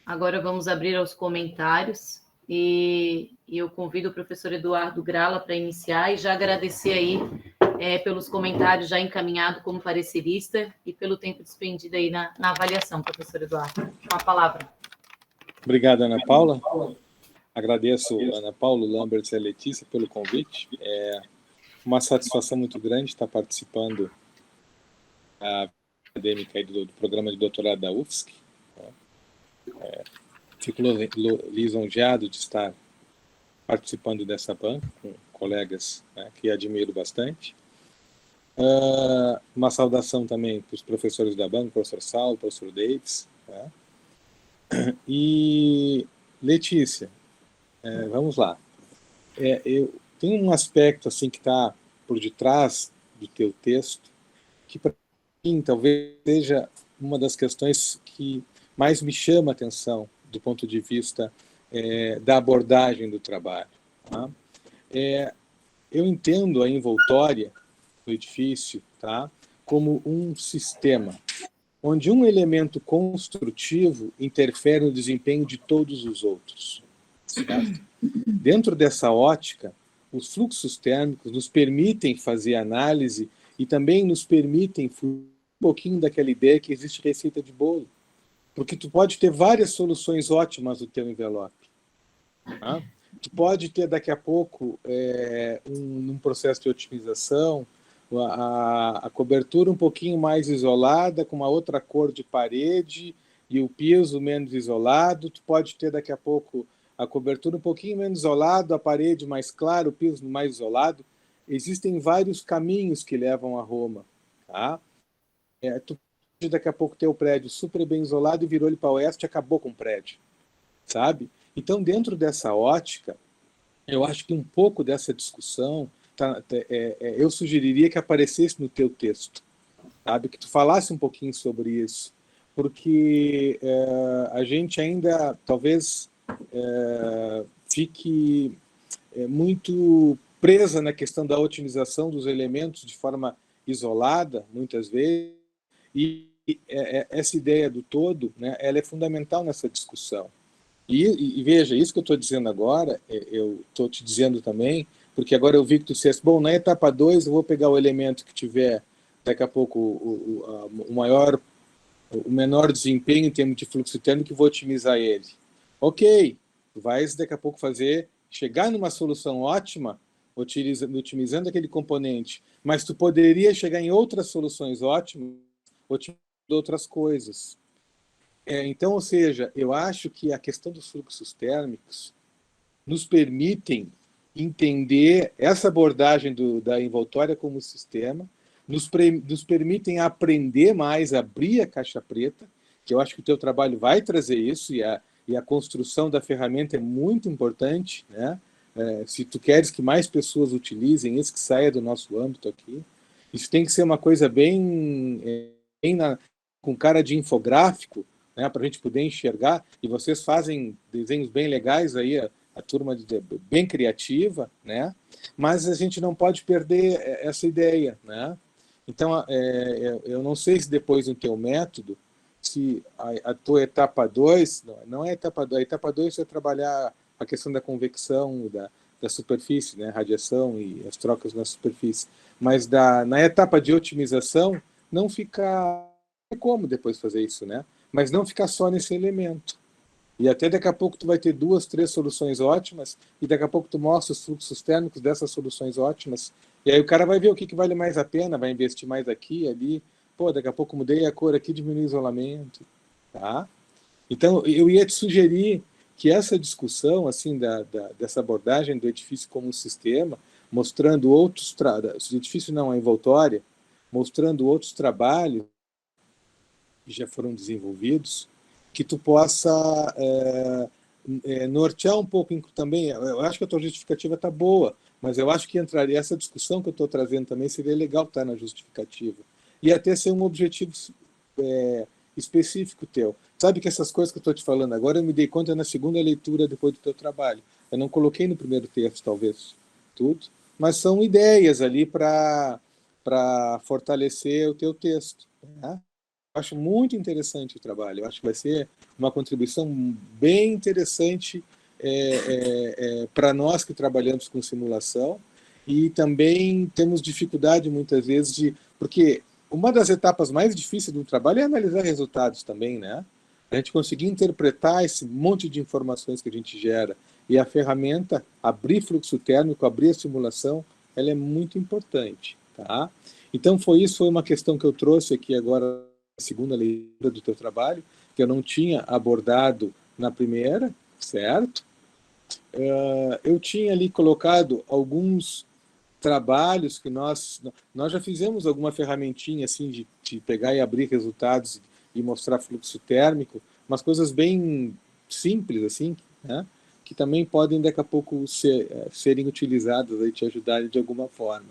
Agora vamos abrir aos comentários e eu convido o professor Eduardo Gralla para iniciar e já agradecer aí pelos comentários já encaminhado como parecerista e pelo tempo despendido aí na avaliação, professor Eduardo. Com a palavra. Obrigado, Ana Paula. Agradeço Ana Paula, Lamberts e a Letícia pelo convite. É uma satisfação muito grande estar participando da acadêmica aí do programa de doutorado da UFSC. Fico lisonjeado de estar participando dessa banca com colegas, né, que admiro bastante. Uma saudação também para os professores da banca, professor Saulo, professor Davis. Né? E, Letícia, vamos lá. Eu tenho um aspecto assim que está por detrás do teu texto, que para mim talvez seja uma das questões que mais me chama a atenção do ponto de vista da abordagem do trabalho. Tá? Eu entendo a envoltória do edifício, tá, como um sistema onde um elemento construtivo interfere no desempenho de todos os outros. Certo? Dentro dessa ótica, os fluxos térmicos nos permitem fazer análise e também nos permitem fugir um pouquinho daquela ideia que existe receita de bolo. Porque tu pode ter várias soluções ótimas no teu envelope. Tá? Tu pode ter daqui a pouco um processo de otimização, a cobertura um pouquinho mais isolada, com uma outra cor de parede e o piso menos isolado. Tu pode ter daqui a pouco a cobertura um pouquinho menos isolada, a parede mais clara, o piso mais isolado. Existem vários caminhos que levam a Roma. Tá? Tu pode daqui a pouco ter o prédio super bem isolado e virou ele para o oeste e acabou com o prédio. Sabe? Então, dentro dessa ótica, eu acho que um pouco dessa discussão eu sugeriria que aparecesse no teu texto, sabe? Que tu falasse um pouquinho sobre isso, porque a gente ainda talvez fique muito presa na questão da otimização dos elementos de forma isolada, muitas vezes, e essa ideia do todo, né, ela é fundamental nessa discussão. E veja, isso que eu estou dizendo agora, eu estou te dizendo também, porque agora eu vi que tu disseste, bom, na etapa 2 eu vou pegar o elemento que tiver daqui a pouco o menor desempenho em termos de fluxo térmico e vou otimizar ele. Ok, tu vais daqui a pouco chegar numa solução ótima, otimizando aquele componente, mas tu poderia chegar em outras soluções ótimas, otimizando outras coisas. Então, ou seja, eu acho que a questão dos fluxos térmicos nos permitem entender essa abordagem da envoltória como sistema, nos permitem aprender mais, abrir a caixa preta, que eu acho que o teu trabalho vai trazer isso, e a construção da ferramenta é muito importante, né? Se tu queres que mais pessoas utilizem isso, que saia do nosso âmbito aqui, isso tem que ser uma coisa bem com cara de infográfico, né, para a gente poder enxergar, e vocês fazem desenhos bem legais aí, a turma bem criativa, né? Mas a gente não pode perder essa ideia, né? Então, eu não sei se depois no teu método, se a tua etapa 2, não é etapa 2, a etapa 2 é trabalhar a questão da convecção, da superfície, né, radiação e as trocas na superfície, mas na etapa de otimização, não ficar como depois fazer isso, né? Mas não ficar só nesse elemento. E até daqui a pouco tu vai ter 2, 3 soluções ótimas, e daqui a pouco tu mostra os fluxos térmicos dessas soluções ótimas, e aí o cara vai ver o que vale mais a pena, vai investir mais aqui, ali, pô, daqui a pouco mudei a cor aqui, diminui o isolamento, tá? Então, eu ia te sugerir que essa discussão, assim, dessa abordagem do edifício como um sistema, mostrando outros, o edifício não, a envoltória, mostrando outros trabalhos que já foram desenvolvidos, que tu possa nortear um pouco também. Eu acho que a tua justificativa está boa, mas eu acho que entraria essa discussão que eu estou trazendo também, seria legal estar na justificativa. E até ser um objetivo específico teu. Sabe que essas coisas que eu estou te falando agora, eu me dei conta na segunda leitura depois do teu trabalho. Eu não coloquei no primeiro texto, talvez, tudo, mas são ideias ali para fortalecer o teu texto, né? Eu acho muito interessante o trabalho. Eu acho que vai ser uma contribuição bem interessante para nós que trabalhamos com simulação, e também temos dificuldade muitas vezes porque uma das etapas mais difíceis do trabalho é analisar resultados também, né? A gente conseguir interpretar esse monte de informações que a gente gera, e a ferramenta abrir fluxo térmico, abrir a simulação, ela é muito importante, tá? Então foi uma questão que eu trouxe aqui agora, a segunda leitura do teu trabalho, que eu não tinha abordado na primeira, certo? Eu tinha ali colocado alguns trabalhos que nós já fizemos alguma ferramentinha assim de pegar e abrir resultados e mostrar fluxo térmico, umas coisas bem simples assim, né? Que também podem daqui a pouco serem utilizadas e te ajudarem de alguma forma.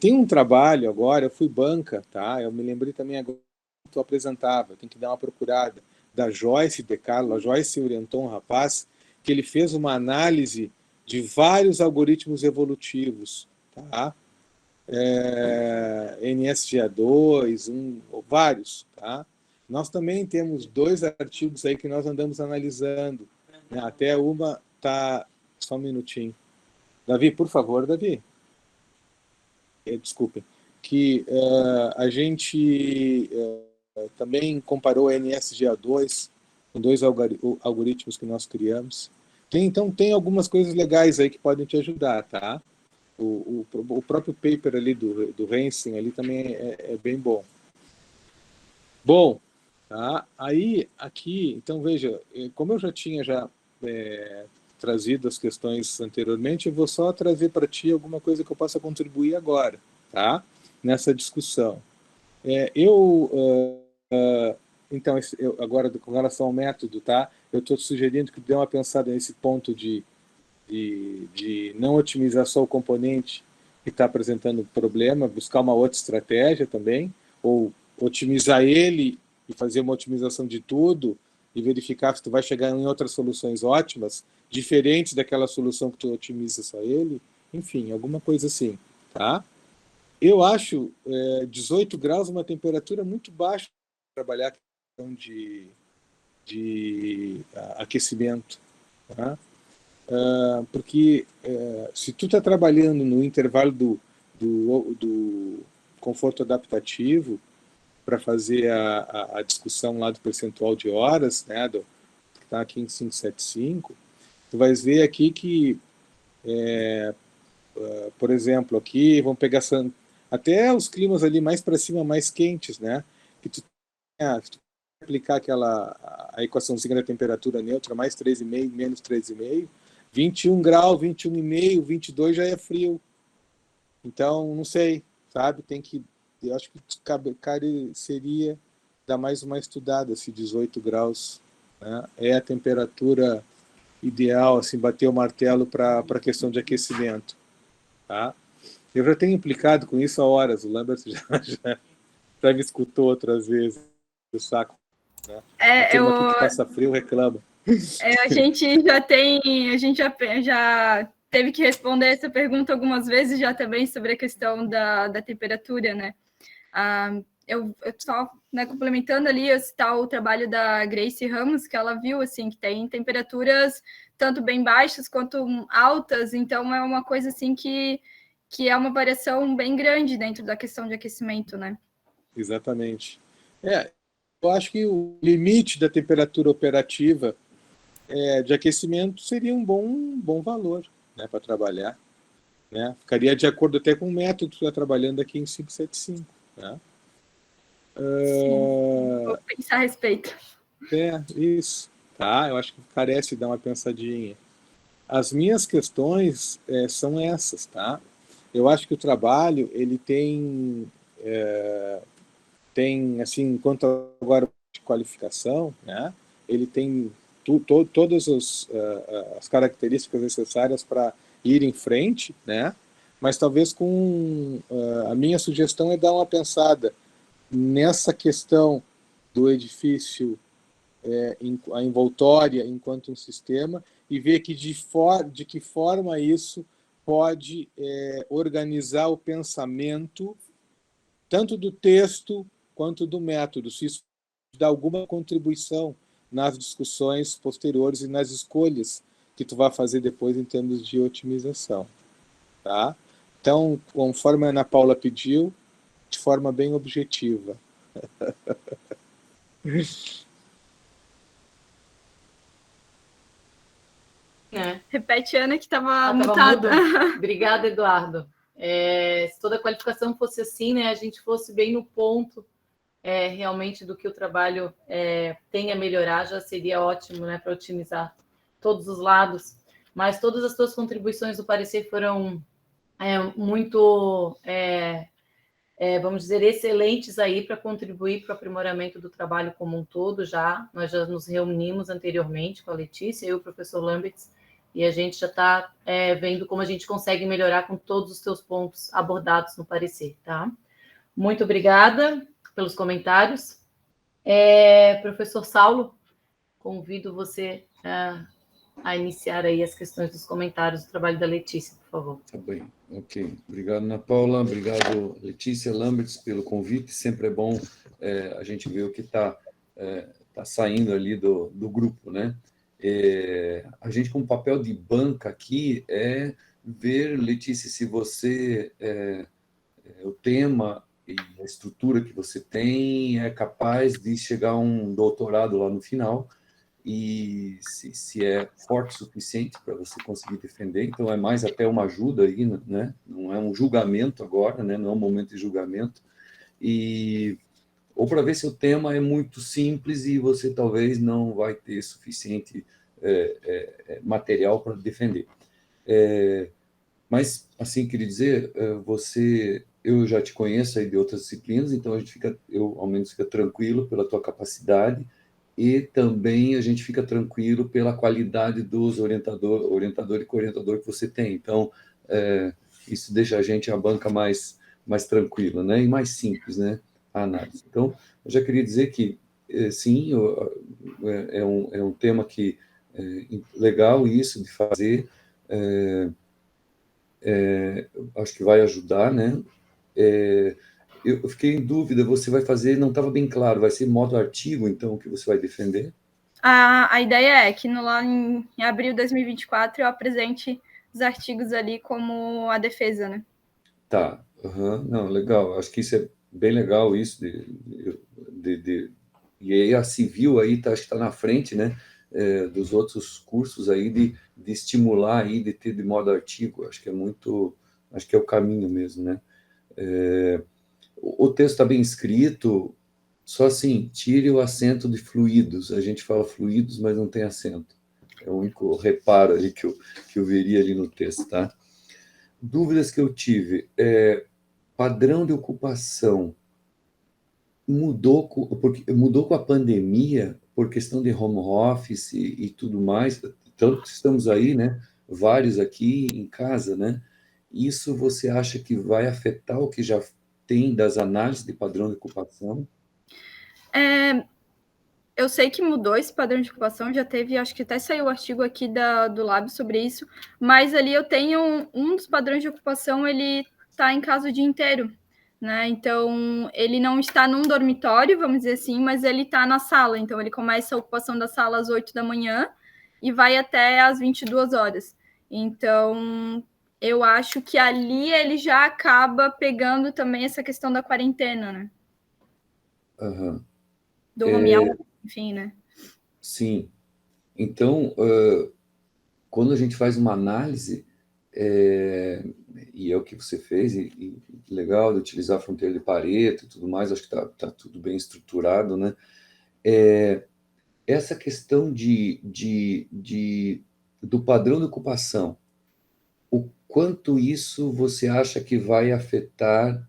Tem um trabalho agora, eu fui banca, tá? Eu me lembrei também agora que tu apresentava, tem que dar uma procurada, da Joyce De Carlo. A Joyce orientou um rapaz que ele fez uma análise de vários algoritmos evolutivos, tá? NSGA2, vários, tá? Nós também temos 2 artigos aí que nós andamos analisando, né? Até uma tá, só um minutinho. Davi, por favor, Davi. Desculpem. Que a gente também comparou a NSGA2 com 2 algoritmos que nós criamos. Então, tem algumas coisas legais aí que podem te ajudar, tá? O próprio paper ali do Rensing ali também é bem bom. Bom, tá? Aí, aqui, então veja, como eu já tinha trazido as questões anteriormente, eu vou só trazer para ti alguma coisa que eu possa contribuir agora, tá? Nessa discussão. Então, agora, com relação ao método, tá? Eu estou sugerindo que dê uma pensada nesse ponto de não otimizar só o componente que está apresentando problema, buscar uma outra estratégia também, ou otimizar ele e fazer uma otimização de tudo e verificar se tu vai chegar em outras soluções ótimas, diferentes daquela solução que tu otimiza só ele, enfim, alguma coisa assim, tá? Eu acho 18 graus uma temperatura muito baixa para trabalhar a questão de aquecimento, tá? Porque se tu está trabalhando no intervalo do conforto adaptativo para fazer a discussão lá do percentual de horas, né, que está aqui em 575, tu vais ver aqui que, por exemplo, aqui vamos pegar até os climas ali mais para cima, mais quentes, né, que tu aplicar a equaçãozinha da temperatura neutra, mais 3,5, menos 3,5, 21 graus, 21,5, 22 já é frio. Então, não sei, sabe? Tem que eu acho que seria dar mais uma estudada se 18 graus, né, é a temperatura ideal, assim, bater o martelo para a questão de aquecimento. Tá? Eu já tenho implicado com isso há horas, o Lambert já me escutou outras vezes, o saco. Né? A turma aqui que passa frio reclama. A gente já teve que responder essa pergunta algumas vezes já também sobre a questão da temperatura, né? Eu só, né, complementando ali, eu citar o trabalho da Grace Ramos, que ela viu, assim, que tem temperaturas tanto bem baixas quanto altas, então é uma coisa, assim, que é uma variação bem grande dentro da questão de aquecimento, né? Exatamente. Eu acho que o limite da temperatura operativa de aquecimento seria um bom valor, né, para trabalhar. Né? Ficaria de acordo até com o método que você está trabalhando aqui em 575. Né? Vou pensar a respeito. Isso. Tá, eu acho que carece de dar uma pensadinha. As minhas questões são essas, tá? Eu acho que o trabalho, ele tem, assim, enquanto agora de qualificação, né? Ele tem todas as características necessárias para ir em frente, né? Mas talvez a minha sugestão é dar uma pensada nessa questão do edifício, a envoltória enquanto um sistema, e ver de que forma isso pode organizar o pensamento, tanto do texto quanto do método, se isso dá alguma contribuição nas discussões posteriores e nas escolhas que tu vai fazer depois em termos de otimização. Tá? Então, conforme a Ana Paula pediu, de forma bem objetiva. Repete, Ana, que estava mutada. Obrigada, Eduardo. Se toda a qualificação fosse assim, né, a gente fosse bem no ponto realmente do que o trabalho tem a melhorar, já seria ótimo, né, para otimizar todos os lados. Mas todas as suas contribuições do parecer foram muito, vamos dizer, excelentes aí para contribuir para o aprimoramento do trabalho como um todo. Nós já nos reunimos anteriormente com a Letícia e o professor Lamberts, e a gente já está vendo como a gente consegue melhorar com todos os seus pontos abordados no parecer, tá? Muito obrigada pelos comentários. Professor Saulo, convido você a iniciar aí as questões dos comentários do trabalho da Letícia, por favor. Tá bem, ok. Obrigado, Ana Paula. Obrigado, Letícia Lamberts, pelo convite. Sempre é bom a gente ver o que está saindo ali do grupo, né? A gente, com papel de banca aqui, ver, Letícia, se você, o tema e a estrutura que você tem é capaz de chegar a um doutorado lá no final, e se é forte o suficiente para você conseguir defender. Então, é mais até uma ajuda aí, né? Não é um julgamento agora, né? Não é um momento de julgamento. Ou para ver se o tema é muito simples e você talvez não vai ter suficiente material para defender. Mas, assim, queria dizer, eu já te conheço aí de outras disciplinas, então eu ao menos fico tranquilo pela tua capacidade, e também a gente fica tranquilo pela qualidade dos orientador e co-orientador que você tem. Então, isso deixa a gente, a banca, mais tranquila, né? E mais simples, né? A análise. Então, eu já queria dizer que, sim, é um tema que legal isso de fazer, acho que vai ajudar, né? Eu fiquei em dúvida, você vai fazer, não estava bem claro, vai ser modo artigo, então, que você vai defender? A ideia é que lá em abril de 2024 eu apresente os artigos ali como a defesa, né? Tá, não, legal, acho que isso é bem legal, isso e aí a civil aí acho que está na frente, né, dos outros cursos aí de estimular aí, de ter de modo artigo, acho que é o caminho mesmo, né? O texto está bem escrito, só assim, tire o acento de fluidos, a gente fala fluidos, mas não tem acento, é o único reparo ali que eu veria ali no texto, tá? Dúvidas que eu tive, padrão de ocupação mudou com a pandemia, por questão de home office e tudo mais, tanto que estamos aí, né, vários aqui em casa, né? Isso você acha que vai afetar o que já tem das análises de padrão de ocupação? Eu sei que mudou esse padrão de ocupação, já teve, acho que até saiu o artigo aqui do Lab sobre isso, mas ali eu tenho um dos padrões de ocupação, ele está em casa o dia inteiro, né? Então, ele não está num dormitório, vamos dizer assim, mas ele está na sala. Então, ele começa a ocupação da sala às 8 da manhã e vai até às 22 horas. Então, eu acho que ali ele já acaba pegando também essa questão da quarentena, né? Uhum. Do home office, enfim, né? Sim. Então, quando a gente faz uma análise, e é o que você fez, e legal de utilizar a fronteira de Pareto e tudo mais, acho que tá tudo bem estruturado, né? Essa questão do padrão de ocupação, o quanto isso você acha que vai afetar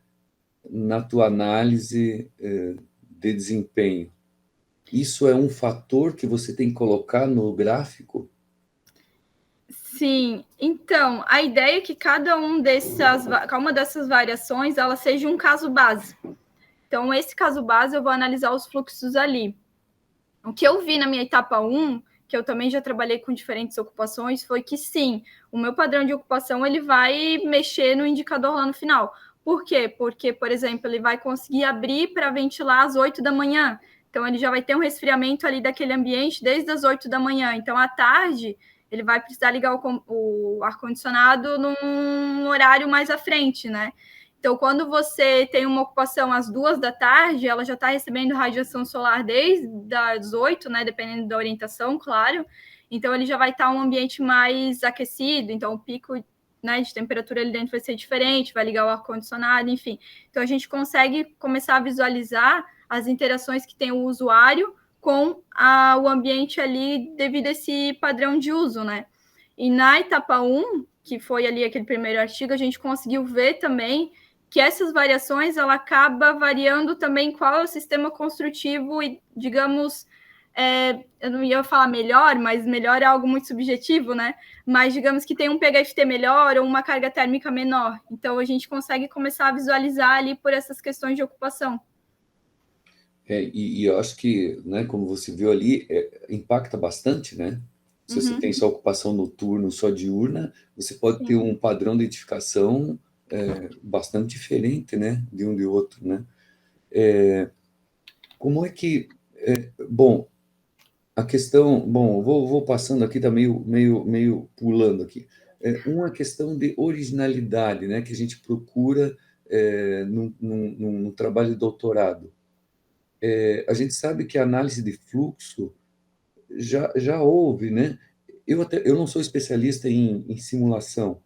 na tua análise de desempenho? Isso é um fator que você tem que colocar no gráfico? Sim, então, a ideia é que cada uma dessas variações, ela seja um caso base. Então, esse caso base, eu vou analisar os fluxos ali. O que eu vi na minha etapa 1, que eu também já trabalhei com diferentes ocupações, foi que sim, o meu padrão de ocupação, ele vai mexer no indicador lá no final. Por quê? Porque, por exemplo, ele vai conseguir abrir para ventilar às 8 da manhã. Então, ele já vai ter um resfriamento ali daquele ambiente desde as 8 da manhã. Então, à tarde, ele vai precisar ligar o ar-condicionado num horário mais à frente, né? Então, quando você tem uma ocupação às 2 da tarde, ela já está recebendo radiação solar desde as 8, né? Dependendo da orientação, claro. Então, ele já vai estar um ambiente mais aquecido. Então, o pico, né, de temperatura ali dentro vai ser diferente, vai ligar o ar-condicionado, enfim. Então, a gente consegue começar a visualizar as interações que tem o usuário com o ambiente ali devido a esse padrão de uso, né? E na etapa 1, que foi ali aquele primeiro artigo, a gente conseguiu ver também que essas variações, ela acaba variando também qual é o sistema construtivo e, digamos, eu não ia falar melhor, mas melhor é algo muito subjetivo, né? Mas digamos que tem um PHFT melhor ou uma carga térmica menor. Então, a gente consegue começar a visualizar ali por essas questões de ocupação. E eu acho que, né, como você viu ali, impacta bastante, né? Se você tem só ocupação noturna, só diurna, você pode ter um padrão de identificação bastante diferente, né, de um de outro, né? Como é que... bom, a questão... Bom, vou passando aqui, tá meio pulando aqui. Uma questão de originalidade, né, que a gente procura no trabalho de doutorado. A gente sabe que a análise de fluxo já houve, né? Eu não sou especialista em simulação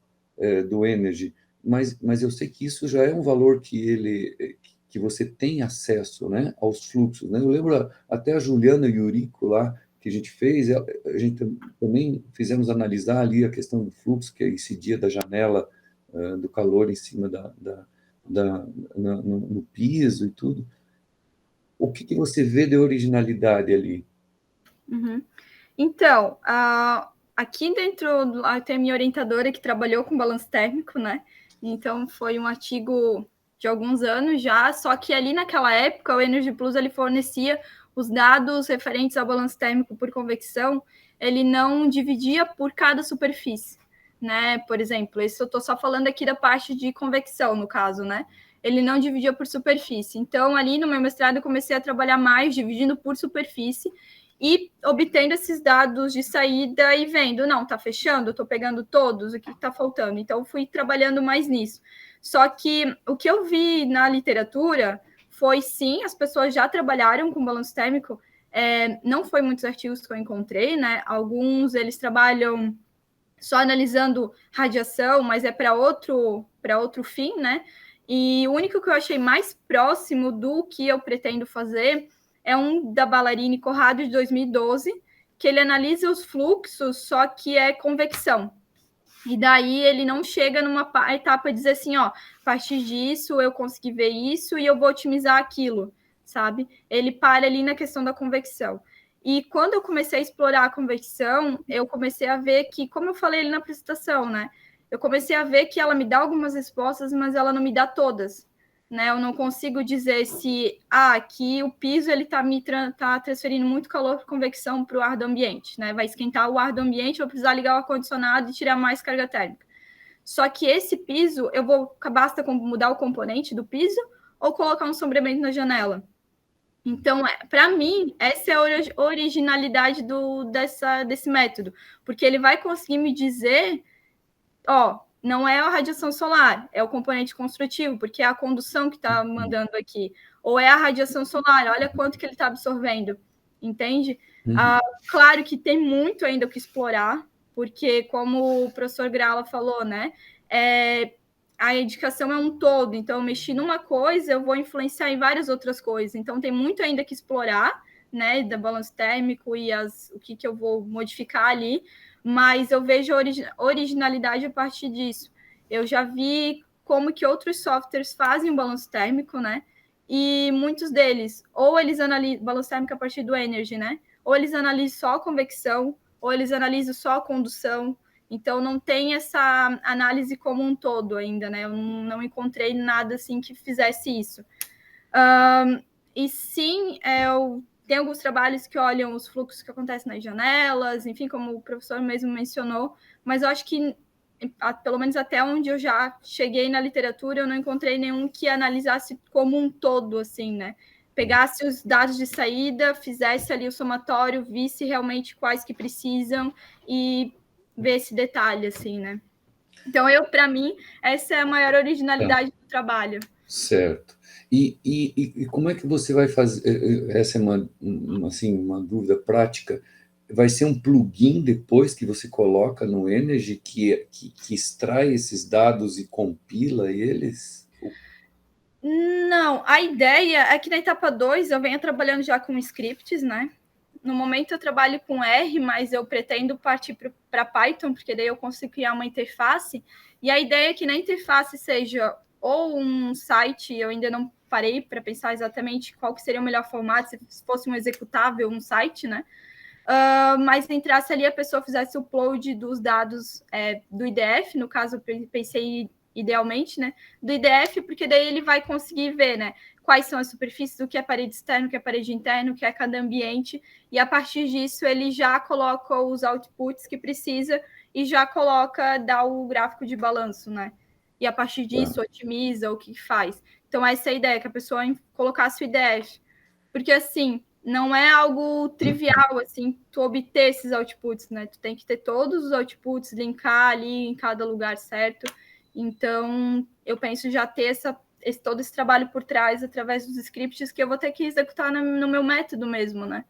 do Energy, mas eu sei que isso já é um valor que você tem acesso, né, aos fluxos, né? Eu lembro até a Juliana e o Eurico lá, que a gente fez, a gente também fizemos analisar ali a questão do fluxo, que incidia da janela do calor em cima no piso e tudo. O que você vê de originalidade ali? Então, aqui dentro, tem a minha orientadora que trabalhou com balanço térmico, né? Então, foi um artigo de alguns anos já, só que ali naquela época, o Energy Plus, ele fornecia os dados referentes ao balanço térmico por convecção, ele não dividia por cada superfície, né? Por exemplo, isso eu estou só falando aqui da parte de convecção, no caso, né? Ele não dividia por superfície. Então, ali no meu mestrado, eu comecei a trabalhar mais dividindo por superfície, e obtendo esses dados de saída e vendo, não, tá fechando, estou pegando todos, o que está faltando. Então, fui trabalhando mais nisso. Só que o que eu vi na literatura foi, sim, as pessoas já trabalharam com balanço térmico, não foi muitos artigos que eu encontrei, né? Alguns, eles trabalham só analisando radiação, mas é para outro fim, né? E o único que eu achei mais próximo do que eu pretendo fazer é um da Ballerini Corrado, de 2012, que ele analisa os fluxos, só que é convecção. E daí ele não chega numa etapa de dizer assim, ó, a partir disso eu consegui ver isso e eu vou otimizar aquilo, sabe? Ele para ali na questão da convecção. E quando eu comecei a explorar a convecção, eu comecei a ver que, como eu falei ali na apresentação, né? Eu comecei a ver que ela me dá algumas respostas, mas ela não me dá todas, né? Eu não consigo dizer se aqui o piso ele está tá transferindo muito calor por convecção para o ar do ambiente, né? Vai esquentar o ar do ambiente, eu vou precisar ligar o ar-condicionado e tirar mais carga térmica. Só que esse piso, basta mudar o componente do piso ou colocar um sombreamento na janela. Então, para mim, essa é a originalidade desse método, porque ele vai conseguir me dizer, ó, não é a radiação solar, é o componente construtivo, porque é a condução que está mandando aqui. Ou é a radiação solar, olha quanto que ele está absorvendo, entende? Claro que tem muito ainda o que explorar, porque, como o professor Grala falou, né, a edificação é um todo, então eu mexi numa coisa, eu vou influenciar em várias outras coisas, então tem muito ainda que explorar, né, da balanço térmico e o que eu vou modificar ali, mas eu vejo originalidade a partir disso. Eu já vi como que outros softwares fazem o balanço térmico, né? E muitos deles, ou eles analisam balanço térmico a partir do Energy, né? Ou eles analisam só a convecção, ou eles analisam só a condução. Então, não tem essa análise como um todo ainda, né? Eu não encontrei nada assim que fizesse isso. E sim, tem alguns trabalhos que olham os fluxos que acontecem nas janelas, enfim, como o professor mesmo mencionou, mas eu acho que, pelo menos até onde eu já cheguei na literatura, eu não encontrei nenhum que analisasse como um todo, assim, né? Pegasse os dados de saída, fizesse ali o somatório, visse realmente quais que precisam e ver esse detalhe, assim, né? Então, para mim, essa é a maior originalidade do trabalho. Certo. E como é que você vai fazer? Essa é uma dúvida prática. Vai ser um plugin depois que você coloca no Energy que extrai esses dados e compila eles? Não, a ideia é que na etapa 2 eu venho trabalhando já com scripts, né? No momento eu trabalho com R, mas eu pretendo partir para Python, porque daí eu consigo criar uma interface. E a ideia é que na interface seja ou um site, eu ainda não parei para pensar exatamente qual que seria o melhor formato, se fosse um executável, um site, né? Mas entrasse ali, a pessoa fizesse o upload dos dados do IDF, no caso, eu pensei idealmente, né? Do IDF, porque daí ele vai conseguir ver, né? Quais são as superfícies, o que é parede externa, o que é parede interna, o que é cada ambiente, e a partir disso ele já coloca os outputs que precisa e já dá o gráfico de balanço, né? E a partir disso otimiza o que faz. Então, essa é a ideia, que a pessoa colocasse o IDF. Porque, assim, não é algo trivial, assim, tu obter esses outputs, né? Tu tem que ter todos os outputs, linkar ali em cada lugar certo. Então, eu penso já ter todo esse trabalho por trás, através dos scripts, que eu vou ter que executar no meu método mesmo, né?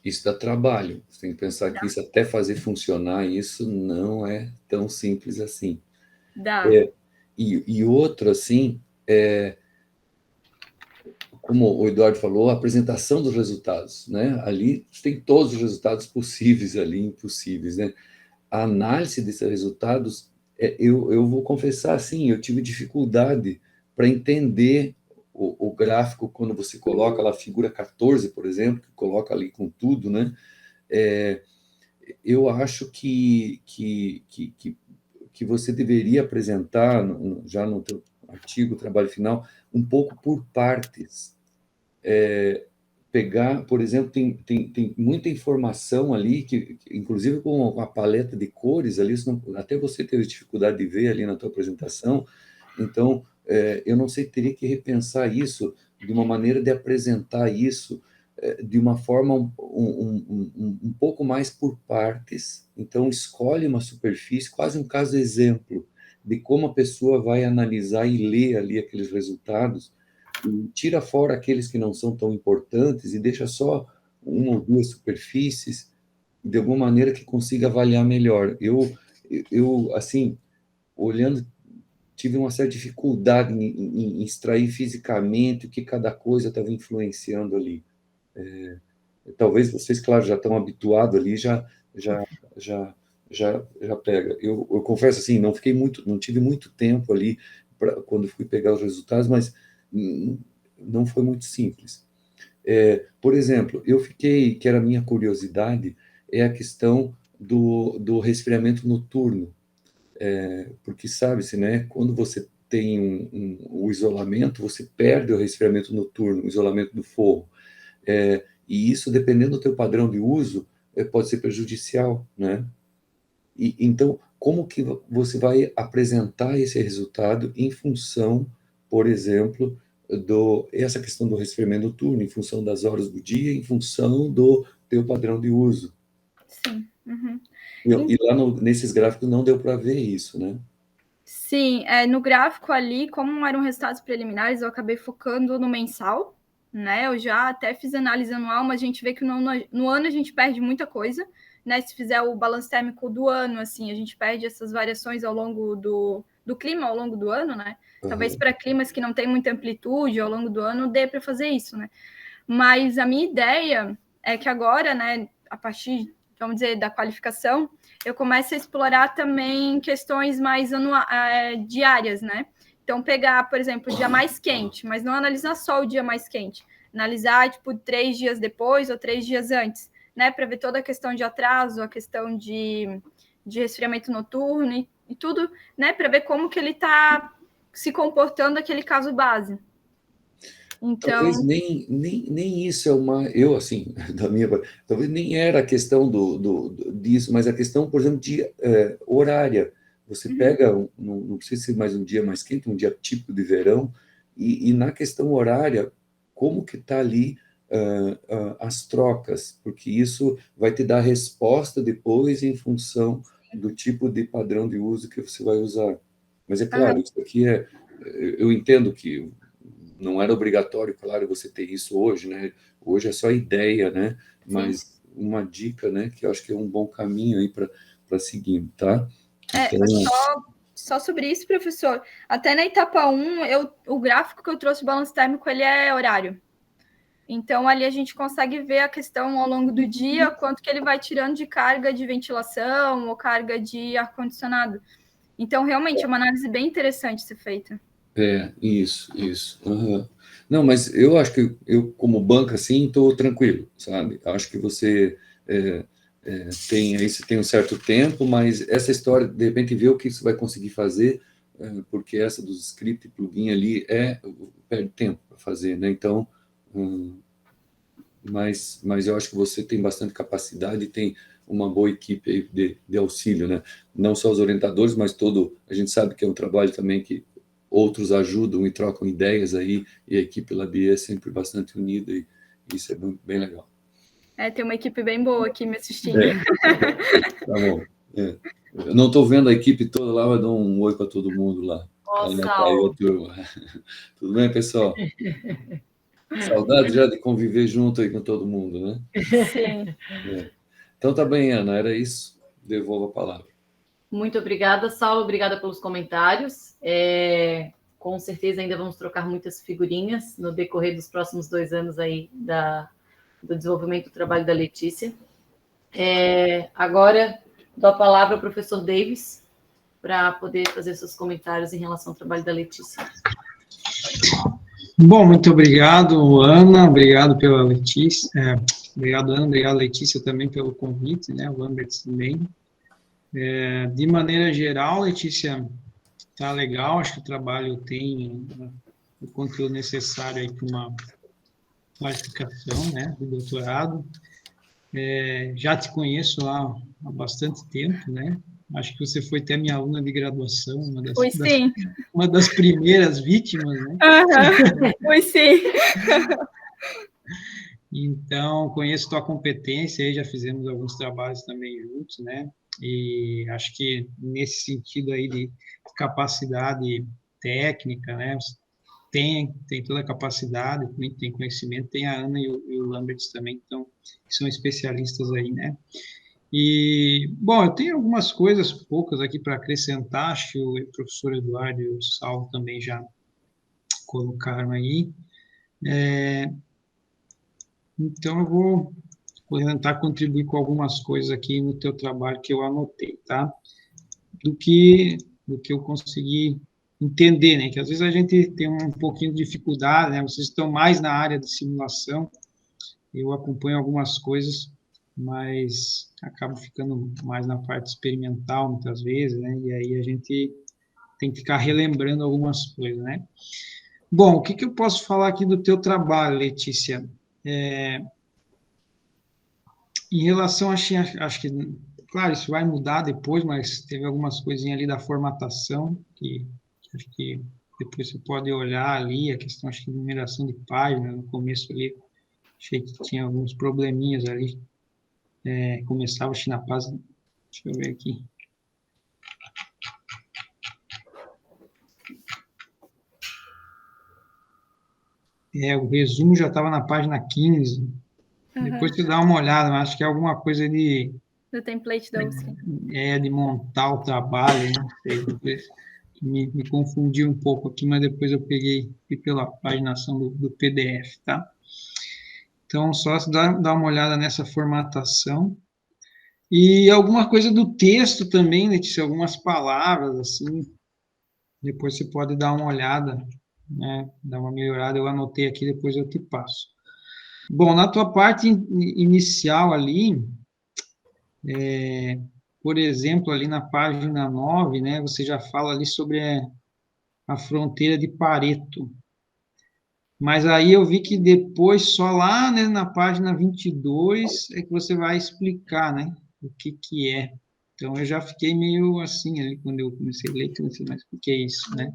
Isso dá trabalho. Você tem que pensar que isso, até fazer funcionar isso, não é tão simples assim. Dá. E outro, assim, como o Eduardo falou, a apresentação dos resultados, né? Ali tem todos os resultados possíveis ali, impossíveis, né? A análise desses resultados, eu vou confessar assim, eu tive dificuldade para entender o gráfico quando você coloca lá a figura 14, por exemplo, que coloca ali com tudo, né? Eu acho que você deveria apresentar, já no teu artigo, trabalho final, um pouco por partes. Pegar, por exemplo, tem muita informação ali, que inclusive com a paleta de cores ali, até você teve dificuldade de ver ali na tua apresentação, então, eu não sei, teria que repensar isso de uma maneira de apresentar isso de uma forma um pouco mais por partes. Então, escolhe uma superfície, quase um caso exemplo, de como a pessoa vai analisar e ler ali aqueles resultados, e tira fora aqueles que não são tão importantes e deixa só uma ou duas superfícies, de alguma maneira que consiga avaliar melhor. Eu assim, olhando, tive uma certa dificuldade em extrair fisicamente o que cada coisa estava influenciando ali. Talvez vocês, claro, já estão habituados ali, já já pega. Eu confesso assim, não tive muito tempo ali quando fui pegar os resultados, mas não foi muito simples. Por exemplo, que era a minha curiosidade, é a questão do resfriamento noturno, porque sabe-se, né, quando você tem o isolamento, você perde o resfriamento noturno, o isolamento do forro, e isso, dependendo do teu padrão de uso, pode ser prejudicial, né? Então, como que você vai apresentar esse resultado em função, por exemplo, essa questão do resfriamento noturno, em função das horas do dia, em função do teu padrão de uso? Sim. Uhum. E lá nesses gráficos não deu para ver isso, né? Sim, no gráfico ali, como eram resultados preliminares, eu acabei focando no mensal, né? Eu já até fiz análise anual, mas a gente vê que no ano a gente perde muita coisa, né? Se fizer o balanço térmico do ano, assim, a gente perde essas variações ao longo do clima, ao longo do ano, né? Talvez para climas que não tem muita amplitude ao longo do ano dê para fazer isso, né? Mas a minha ideia é que agora, né, a partir, vamos dizer, da qualificação, eu começo a explorar também questões mais diárias, né? Então, pegar, por exemplo, o dia mais quente, mas não analisar só o dia mais quente. Analisar, tipo, 3 dias depois ou 3 dias antes, né? Para ver toda a questão de atraso, a questão de resfriamento noturno e tudo, né? Para ver como que ele está se comportando aquele caso base. Então, talvez nem isso é eu assim, da minha, talvez nem era a questão disso, mas a questão, por exemplo, de horária. Você pega, não precisa ser mais um dia mais quente, um dia típico de verão, e na questão horária, como que está ali as trocas, porque isso vai te dar resposta depois em função do tipo de padrão de uso que você vai usar. Mas é claro, isso aqui eu entendo que não era obrigatório, claro, você ter isso hoje, né? Hoje é só ideia, né? Mas uma dica, né? Que eu acho que é um bom caminho aí para seguir, tá? Então, só sobre isso, professor. Até na etapa 1, o gráfico que eu trouxe, o balanço térmico, ele é horário. Então, ali a gente consegue ver a questão ao longo do dia, quanto que ele vai tirando de carga de ventilação ou carga de ar-condicionado. Então, realmente, é uma análise bem interessante ser feita. isso. Uhum. Não, mas eu acho que eu, como banca, assim, estou tranquilo, sabe? Acho que você você tem um certo tempo, mas essa história, de repente, ver o que você vai conseguir fazer, porque essa dos script plugin ali perde tempo para fazer, né? Então, mas eu acho que você tem bastante capacidade e tem uma boa equipe aí de auxílio, né? Não só os orientadores, mas a gente sabe que é um trabalho também que outros ajudam e trocam ideias aí, e a equipe Labier é sempre bastante unida, e isso é bem legal. Tem uma equipe bem boa aqui me assistindo. Tá bom. Eu não estou vendo a equipe toda lá, mas dou um oi para todo mundo lá. Nossa, turma. Tudo bem, pessoal? Saudade já de conviver junto aí com todo mundo, né? Sim. Então tá bem, Ana, era isso. Devolvo a palavra. Muito obrigada, Saulo. Obrigada pelos comentários. Com certeza ainda vamos trocar muitas figurinhas no decorrer dos próximos 2 anos aí do desenvolvimento do trabalho da Letícia. Agora dou a palavra ao professor Davis para poder fazer seus comentários em relação ao trabalho da Letícia. Bom, muito obrigado, Ana, obrigado pela Letícia, obrigado, Ana, obrigado, Letícia, também pelo convite, né, o Lambert também. De maneira geral, Letícia, tá legal, acho que o trabalho tem o conteúdo necessário aí para uma qualificação, né, do doutorado. Já te conheço há bastante tempo, né, acho que você foi até minha aluna de graduação, uma das primeiras vítimas, né? Foi sim. Então, conheço tua competência, aí já fizemos alguns trabalhos também juntos, né? E acho que nesse sentido aí de capacidade técnica, né? Tem toda a capacidade, tem conhecimento, tem a Ana e o Lambert também, então, que são especialistas aí, né? E, bom, eu tenho algumas coisas, poucas aqui para acrescentar, acho que o professor Eduardo e o Saulo também já colocaram aí. Então, eu vou vou tentar contribuir com algumas coisas aqui no teu trabalho que eu anotei, tá? Do que eu consegui entender, né? Que às vezes a gente tem um pouquinho de dificuldade, né? Vocês estão mais na área de simulação, eu acompanho algumas coisas, mas acabo ficando mais na parte experimental muitas vezes, né? E aí a gente tem que ficar relembrando algumas coisas, né? Bom, o que eu posso falar aqui do teu trabalho, Letícia? Em relação, acho que, claro, isso vai mudar depois, mas teve algumas coisinhas ali da formatação, que acho que depois você pode olhar ali, a questão, acho que, de numeração de página, no começo ali, achei que tinha alguns probleminhas ali, começava, acho que na página, deixa eu ver aqui. O resumo já estava na página 15, depois você dá uma olhada, mas acho que é alguma coisa de... Do template da USP. De montar o trabalho, não sei, depois me confundi um pouco aqui, mas depois eu peguei pela paginação do PDF, tá? Então, só dar uma olhada nessa formatação. E alguma coisa do texto também, Letícia, algumas palavras, assim, depois você pode dar uma olhada, né? Dar uma melhorada, eu anotei aqui, depois eu te passo. Bom, na tua parte inicial ali, por exemplo, ali na página 9, né, você já fala ali sobre a fronteira de Pareto. Mas aí eu vi que depois, só lá, né, na página 22, é que você vai explicar, né, o que é. Então, eu já fiquei meio assim ali, quando eu comecei a ler, eu pensei, mas o que é isso, né?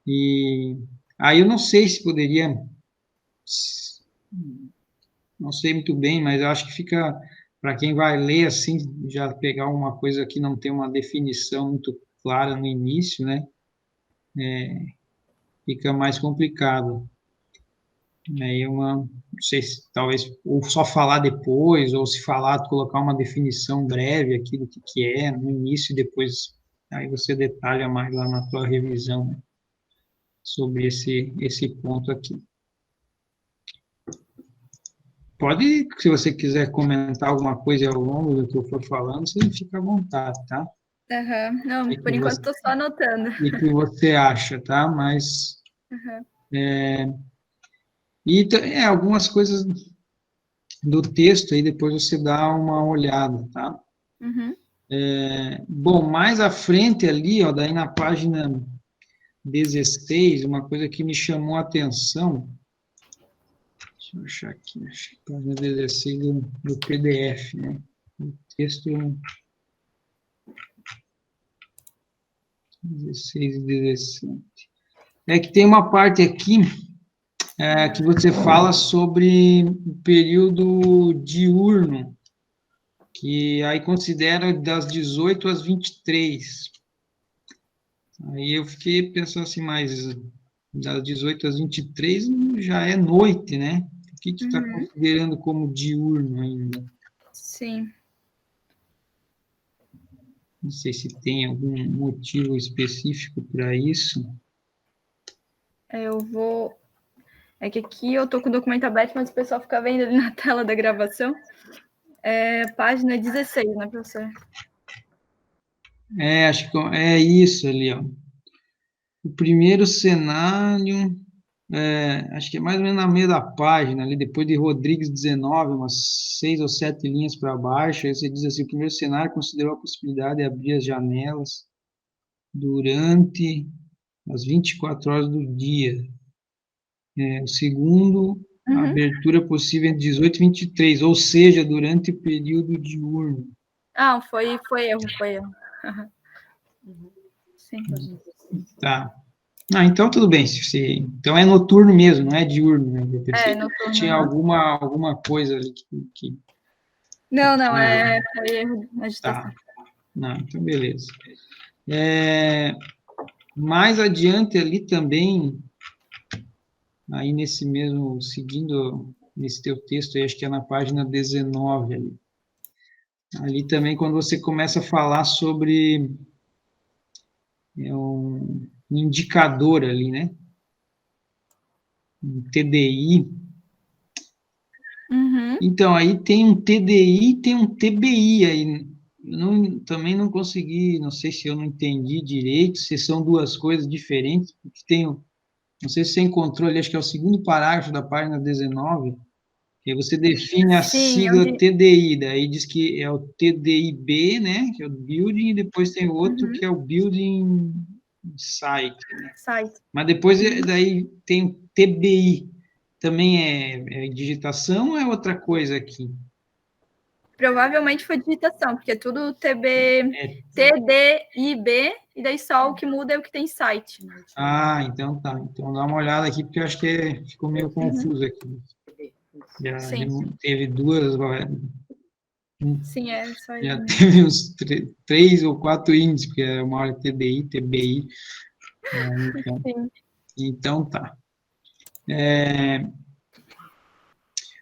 E aí eu não sei se poderia, não sei muito bem, mas eu acho que fica, para quem vai ler assim, já pegar uma coisa que não tem uma definição muito clara no início, né? Fica mais complicado. Aí não sei se talvez ou só falar depois, ou se falar, colocar uma definição breve aqui do que é no início e depois aí você detalha mais lá na tua revisão, né, sobre esse ponto aqui. Pode, se você quiser comentar alguma coisa ao longo do que eu for falando, você fica à vontade, tá? Uhum. Não, por enquanto estou só anotando. O que você acha, tá? Mas... E algumas coisas do texto aí, depois você dá uma olhada, tá? Uhum. Bom, mais à frente ali, ó, daí na página 16, uma coisa que me chamou a atenção, deixa eu achar aqui, acho que página 16 do PDF, né? O texto 16 e 17. É que tem uma parte aqui que você fala sobre o período diurno, que aí considera das 18 às 23. Aí eu fiquei pensando assim, mas das 18 às 23 já é noite, né? Por que está considerando como diurno ainda? Sim. Não sei se tem algum motivo específico para isso. Eu vou... É que aqui eu tô com o documento aberto, mas o pessoal fica vendo ali na tela da gravação. Página 16, né, professor? Acho que é isso ali, ó. O primeiro cenário, acho que é mais ou menos na meia da página, ali depois de Rodrigues 19, umas 6 ou 7 linhas para baixo, aí você diz assim, o primeiro cenário considerou a possibilidade de abrir as janelas durante as 24 horas do dia. O segundo, a abertura possível entre 18 e 23, ou seja, durante o período diurno. Ah, foi erro. Sim. Tá. Então tudo bem. Então é noturno mesmo, não é diurno, né? Eu pensei noturno. que tinha alguma coisa ali que... Não, foi erro na digitação. Tá. Não, então beleza. Mais adiante ali também, aí nesse mesmo, seguindo nesse teu texto, aí, acho que é na página 19 ali. Ali também, quando você começa a falar sobre um indicador ali, né? Um TDI. Então, aí tem um TDI e tem um TBI aí. Também não consegui, não sei se eu não entendi direito, se são duas coisas diferentes, porque não sei se você encontrou ali, acho que é o segundo parágrafo da página 19, que aí você define a Sim, sigla TDI, daí diz que é o TDIB, né, que é o Building, e depois tem o outro que é o Building Site, né? Site. Mas depois daí tem o TBI, também é digitação ou é outra coisa aqui? Provavelmente foi digitação, porque é tudo TDIB, e daí só o que muda é o que tem site. Ah, então tá. Então dá uma olhada aqui, porque eu acho que ficou meio confuso aqui. Já teve duas, Sim, é só isso. já teve uns 3 ou 4 índices, porque é uma hora TDI, TBI. Então tá.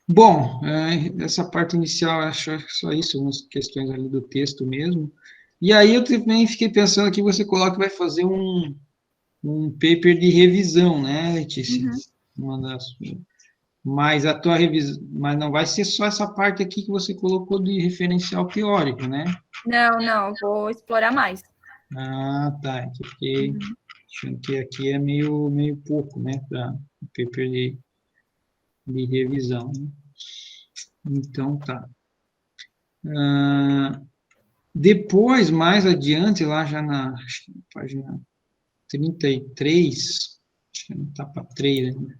Bom, essa parte inicial, acho só isso, umas questões ali do texto mesmo. E aí eu também fiquei pensando que você coloca que vai fazer um paper de revisão, né, Letícia? Mas a tua revisão, mas não vai ser só essa parte aqui que você colocou de referencial teórico, né? Não, vou explorar mais. Ah, tá. Porque achando que aqui é meio pouco, né, para paper de revisão, né? Então, tá. Depois, mais adiante, lá já na página 33, acho que não está para 3 ainda.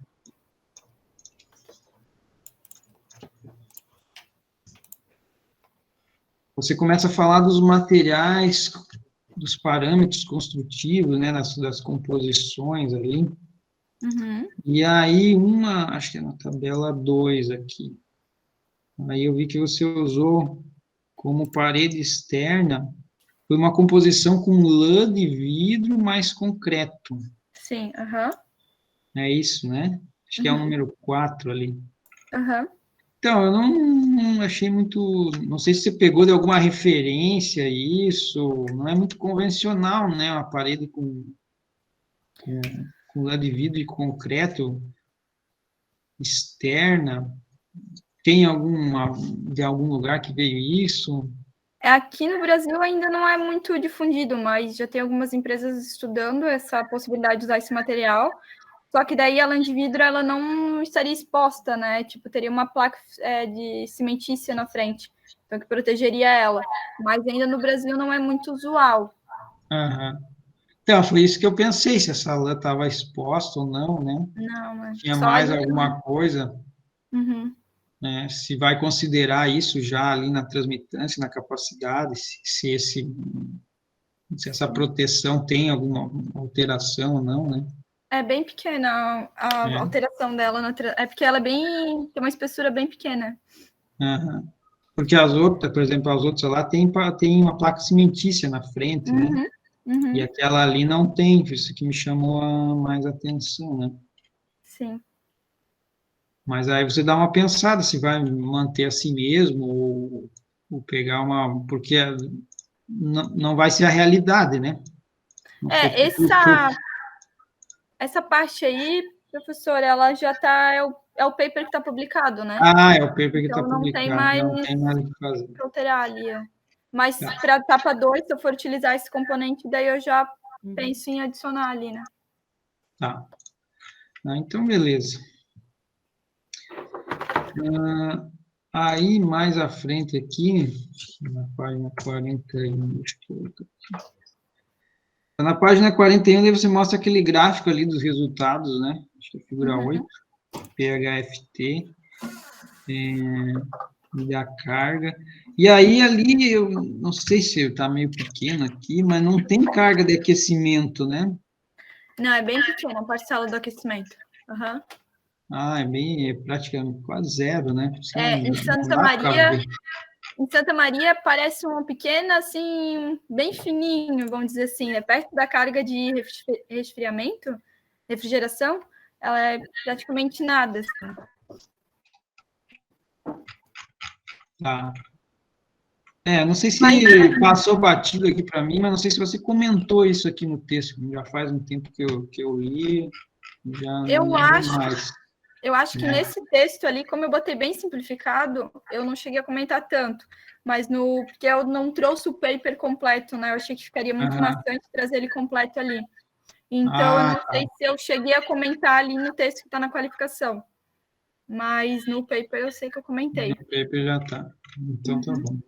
Você começa a falar dos materiais, dos parâmetros construtivos, né, das composições ali. E aí, acho que é na tabela 2 aqui. Aí eu vi que você usou como parede externa, foi uma composição com lã de vidro mais concreto. Sim, É isso, né? Acho que é o número 4 ali. Então, eu não achei muito... Não sei se você pegou de alguma referência isso. Não é muito convencional, né? Uma parede com lã de vidro e concreto externa. Tem de algum lugar que veio isso? Aqui no Brasil ainda não é muito difundido, mas já tem algumas empresas estudando essa possibilidade de usar esse material. Só que daí a lã de vidro ela não estaria exposta, né? Tipo, teria uma placa de cimentícia na frente, então que protegeria ela. Mas ainda no Brasil não é muito usual. Então, foi isso que eu pensei, se essa lã estava exposta ou não, né? Não, Tinha só mais ali, alguma coisa, né? Se vai considerar isso já ali na transmitância, na capacidade, se essa proteção tem alguma alteração ou não, né? É bem pequena a alteração dela, é porque ela tem uma espessura bem pequena. Porque as outras, por exemplo, as outras lá tem uma placa cimentícia na frente, né? E aquela ali não tem, isso que me chamou mais atenção, né? Sim. Mas aí você dá uma pensada se vai manter assim mesmo ou pegar porque não vai ser a realidade, né? Essa parte aí, professor, ela já está, é o paper que está publicado, né? É o paper que está então, publicado, não tem mais o que fazer. Para alterar ali, ó. Mas para a etapa 2, se eu for utilizar esse componente, daí eu já penso em adicionar ali, né? Tá. Então, beleza. Aí, mais à frente aqui, na página 41, acho que eu tô aqui. Na página 41, daí você mostra aquele gráfico ali dos resultados, né? Acho que é a figura 8, PHFT, e a carga. E aí, ali, eu não sei se está meio pequeno aqui, mas não tem carga de aquecimento, né? Não, é bem pequena a parcela do aquecimento. É praticamente quase zero, né? Em Santa Maria parece uma pequena, assim, bem fininho, vamos dizer assim, né? Perto da carga de refrigeração, ela é praticamente nada, assim. Tá. Não sei se passou batido aqui para mim, mas não sei se você comentou isso aqui no texto. Já faz um tempo que eu li, já eu não acho mais. Eu acho que nesse texto ali, como eu botei bem simplificado, eu não cheguei a comentar tanto. Mas porque eu não trouxe o paper completo, né? Eu achei que ficaria muito maçante trazer ele completo ali. Então, eu não sei se eu cheguei a comentar ali no texto que está na qualificação. Mas no paper eu sei que eu comentei. No paper já está. Então, tá bom.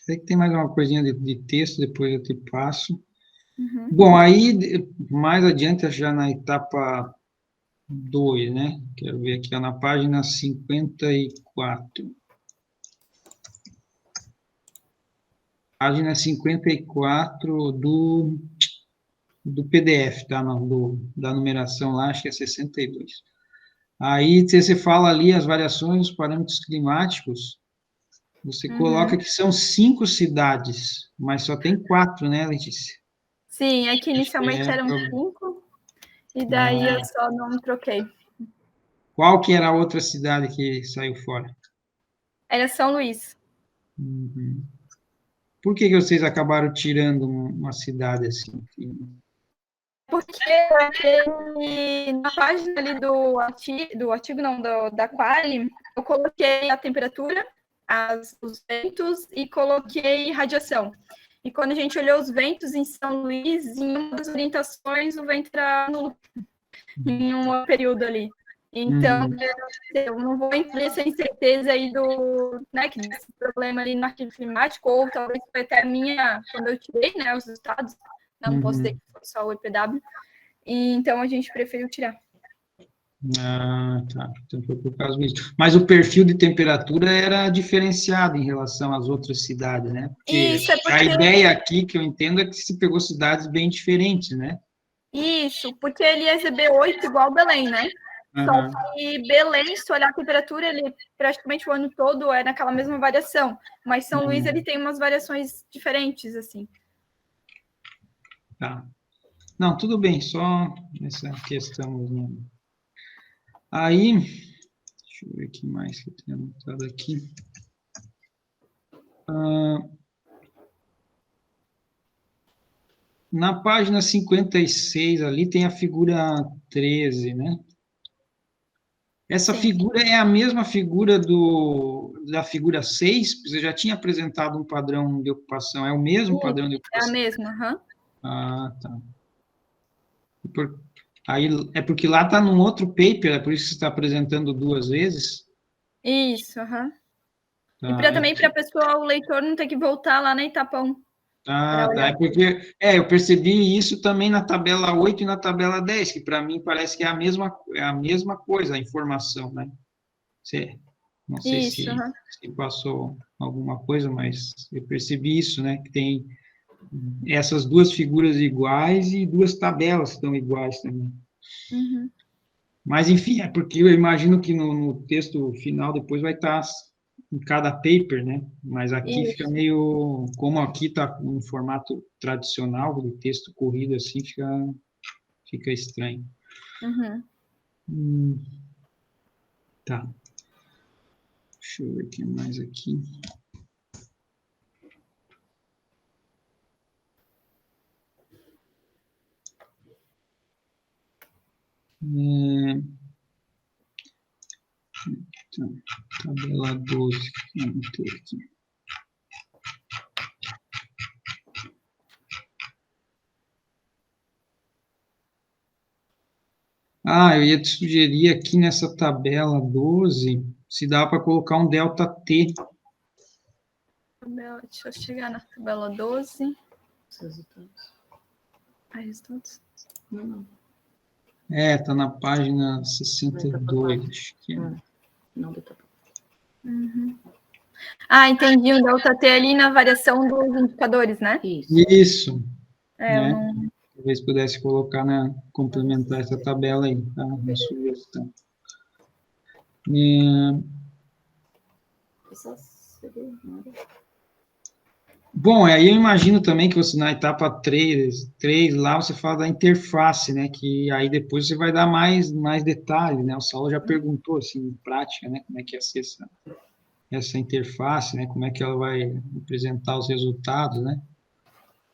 Sei que tem mais uma coisinha de texto, depois eu te passo. Bom, aí, mais adiante, já na etapa 2, né? Quero ver aqui, ó, na página 54. Página 54 do PDF, tá? Não, da numeração lá, acho que é 62. Aí você fala ali as variações dos parâmetros climáticos, você coloca que são 5 cidades, mas só tem 4, né, Letícia? Sim, é que inicialmente eram 5, e daí eu só não troquei. Qual que era a outra cidade que saiu fora? Era São Luís. Por que vocês acabaram tirando uma cidade assim? Porque na página ali do artigo não, da Quali, eu coloquei a temperatura, os ventos e coloquei radiação. E quando a gente olhou os ventos em São Luís, em uma das orientações, o vento era nulo em um período ali. Então, eu não vou entrar sem certeza aí né, que desse problema ali no arquivo climático, ou talvez foi até a minha, quando eu tirei, né, os estados, não posso dizer que foi só o EPW, e então a gente preferiu tirar. Tá. Então foi por causa disso. Mas o perfil de temperatura era diferenciado em relação às outras cidades, né? Porque Isso, é porque... a ideia aqui, que eu entendo, é que se pegou cidades bem diferentes, né? Isso, porque ele é ZB8 igual Belém, né? Só que Belém, se olhar a temperatura, ele praticamente o ano todo é naquela mesma variação. Mas São Luís, ele tem umas variações diferentes, assim. Tá. Não, tudo bem, só essa questão. Né? Aí, deixa eu ver o que mais que eu tenho anotado aqui. Na página 56 ali tem a figura 13, né? Essa figura é a mesma figura da figura 6? Você já tinha apresentado um padrão de ocupação, é o mesmo padrão de ocupação? É a mesma, Tá. Aí, é porque lá está num outro paper, é por isso que você está apresentando 2 vezes? Isso, Tá, e também para a pessoa, o leitor não ter que voltar lá na etapa 1. Tá, é porque eu percebi isso também na tabela 8 e na tabela 10, que para mim parece que é a mesma coisa, a informação, né? Não sei se passou alguma coisa, mas eu percebi isso, né? Que tem essas 2 figuras iguais e 2 tabelas que estão iguais também. Mas, enfim, é porque eu imagino que no texto final depois vai estar em cada paper, né? Mas aqui fica meio... Como aqui está um formato tradicional de texto corrido, assim, fica estranho. Tá. Deixa eu ver o que mais aqui. Então, tabela 12, vamos ter aqui. Eu ia te sugerir aqui nessa tabela 12, se dá para colocar um delta T. Deixa eu chegar na tabela 12. Resultados? Não. Está na página 62, acho que é. Não, da etapa. Entendi, o delta T ali na variação dos indicadores, né? Isso. Né? Não... Talvez pudesse colocar complementar essa tabela aí, tá? Uma sugestão. Bom, aí eu imagino também que você na etapa 3 lá você fala da interface, né? Que aí depois você vai dar mais detalhe, né? O Saulo já perguntou, assim, em prática, né? Como é que ia ser essa interface, né? Como é que ela vai apresentar os resultados, né?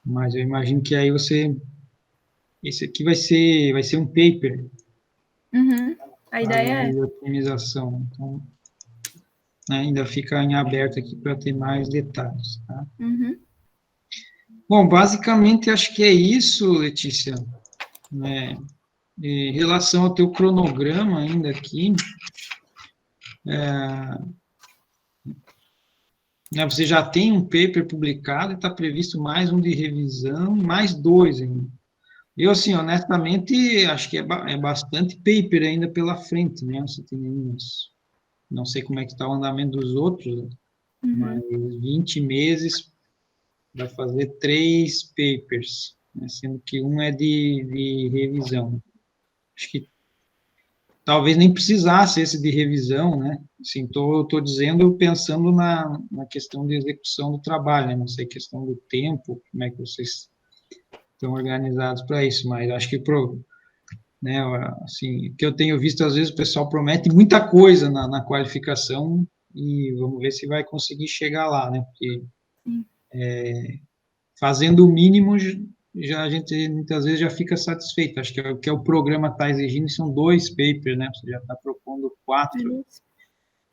Mas eu imagino que aí você esse aqui vai ser um paper. Uhum. A ideia é... de otimização. Então, ainda fica em aberto aqui para ter mais detalhes, tá? Uhum. Bom, basicamente, acho que é isso, Letícia. Né? Em relação ao teu cronograma ainda aqui, né, você já tem um paper publicado e está previsto mais um de revisão, mais 2 ainda. Eu, assim, honestamente, acho que é bastante paper ainda pela frente, né? Você tem uns, não sei como é que está o andamento dos outros, mas 20 meses vai fazer 3 papers, né? Sendo que um é de revisão. Acho que talvez nem precisasse esse de revisão, né? Assim, tô dizendo pensando na questão de execução do trabalho, né? Não sei, questão do tempo, como é que vocês estão organizados para isso, mas acho que né, assim, que eu tenho visto, às vezes o pessoal promete muita coisa na qualificação e vamos ver se vai conseguir chegar lá, né? Porque fazendo o mínimo, já a gente muitas vezes já fica satisfeito. Acho que o que o programa está exigindo são 2 papers, né? Você já está propondo 4,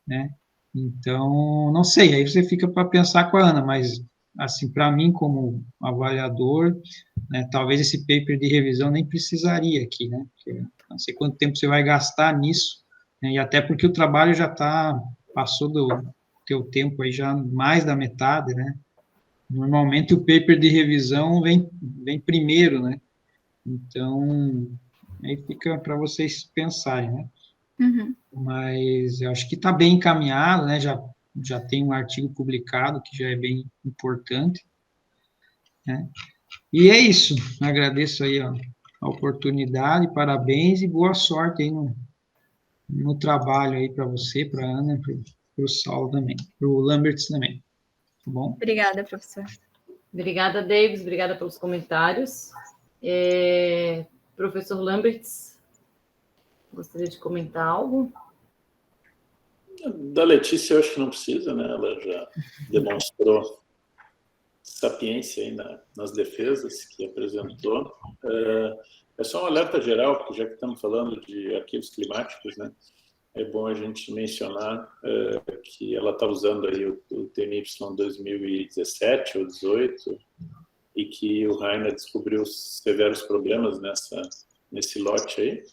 né? Então, não sei, aí você fica para pensar com a Ana, mas, assim, para mim, como avaliador, né, talvez esse paper de revisão nem precisaria aqui, né? Porque não sei quanto tempo você vai gastar nisso, né, e até porque o trabalho já passou do teu tempo aí já mais da metade, né? Normalmente o paper de revisão vem primeiro, né? Então, aí fica para vocês pensarem, né? Uhum. Mas eu acho que está bem encaminhado, né? Já tem um artigo publicado, que já é bem importante, né? E é isso. Agradeço aí a oportunidade, parabéns e boa sorte aí no trabalho aí para você, para a Ana, para o Saulo também, para o Lamberts também. Tá bom? Obrigada, professor. Obrigada, Davis. Obrigada pelos comentários. Professor Lamberts, gostaria de comentar algo? Da Letícia, eu acho que não precisa, né? Ela já demonstrou sapiência aí nas defesas que apresentou. É só um alerta geral, porque já que estamos falando de arquivos climáticos, né? É bom a gente mencionar que ela está usando aí o TNY 2017 ou 2018 e que o Rainer descobriu severos problemas nesse lote aí.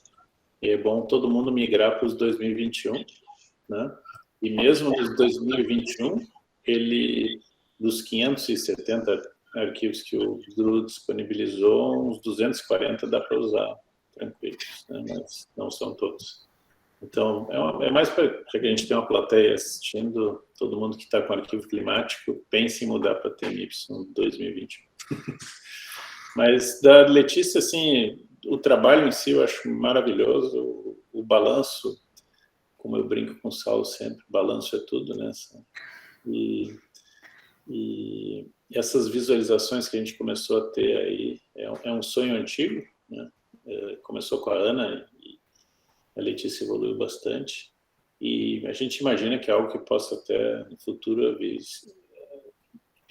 E é bom todo mundo migrar para os 2021, né? E mesmo nos 2021, dos 570 arquivos que o Drew disponibilizou, uns 240 dá para usar tranquilos, né? Mas não são todos. Então, é mais para que a gente tenha uma plateia assistindo, todo mundo que está com arquivo climático, pense em mudar para TNY 2021. Mas da Letícia, assim, o trabalho em si eu acho maravilhoso, o balanço, como eu brinco com o Saulo sempre, balanço é tudo, né? E essas visualizações que a gente começou a ter aí, é um sonho antigo, né? Começou com a Ana e a Letícia evoluiu bastante, e a gente imagina que é algo que possa até, no futuro, vir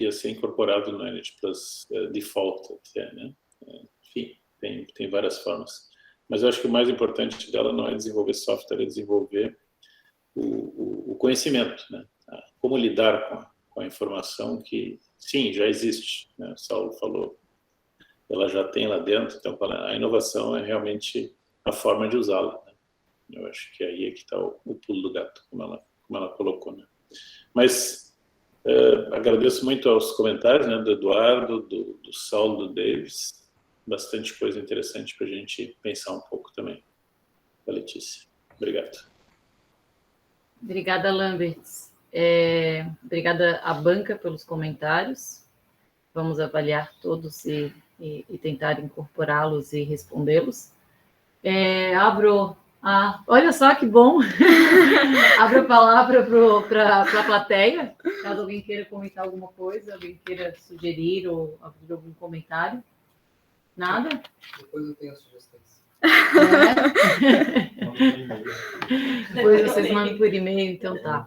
a ser incorporado no Energy Plus Default, até, né? Enfim, tem várias formas. Mas eu acho que o mais importante dela não é desenvolver software, é desenvolver o conhecimento, né? Como lidar com a informação que, sim, já existe, né? O Saulo falou, ela já tem lá dentro, então a inovação é realmente a forma de usá-la, né? Eu acho que aí é que está o pulo do gato, como ela colocou, né? Mas agradeço muito aos comentários, né, do Eduardo, do Saulo, do Davis, bastante coisa interessante para a gente pensar um pouco também. Da Letícia. Obrigado. Obrigada, Lamberts. Obrigada à banca pelos comentários. Vamos avaliar todos e tentar incorporá-los e respondê-los. Olha só que bom! Abro a palavra para a plateia, caso alguém queira comentar alguma coisa, alguém queira sugerir ou abrir algum comentário. Nada? Depois eu tenho as sugestões. Depois vocês mandam por e-mail, então tá.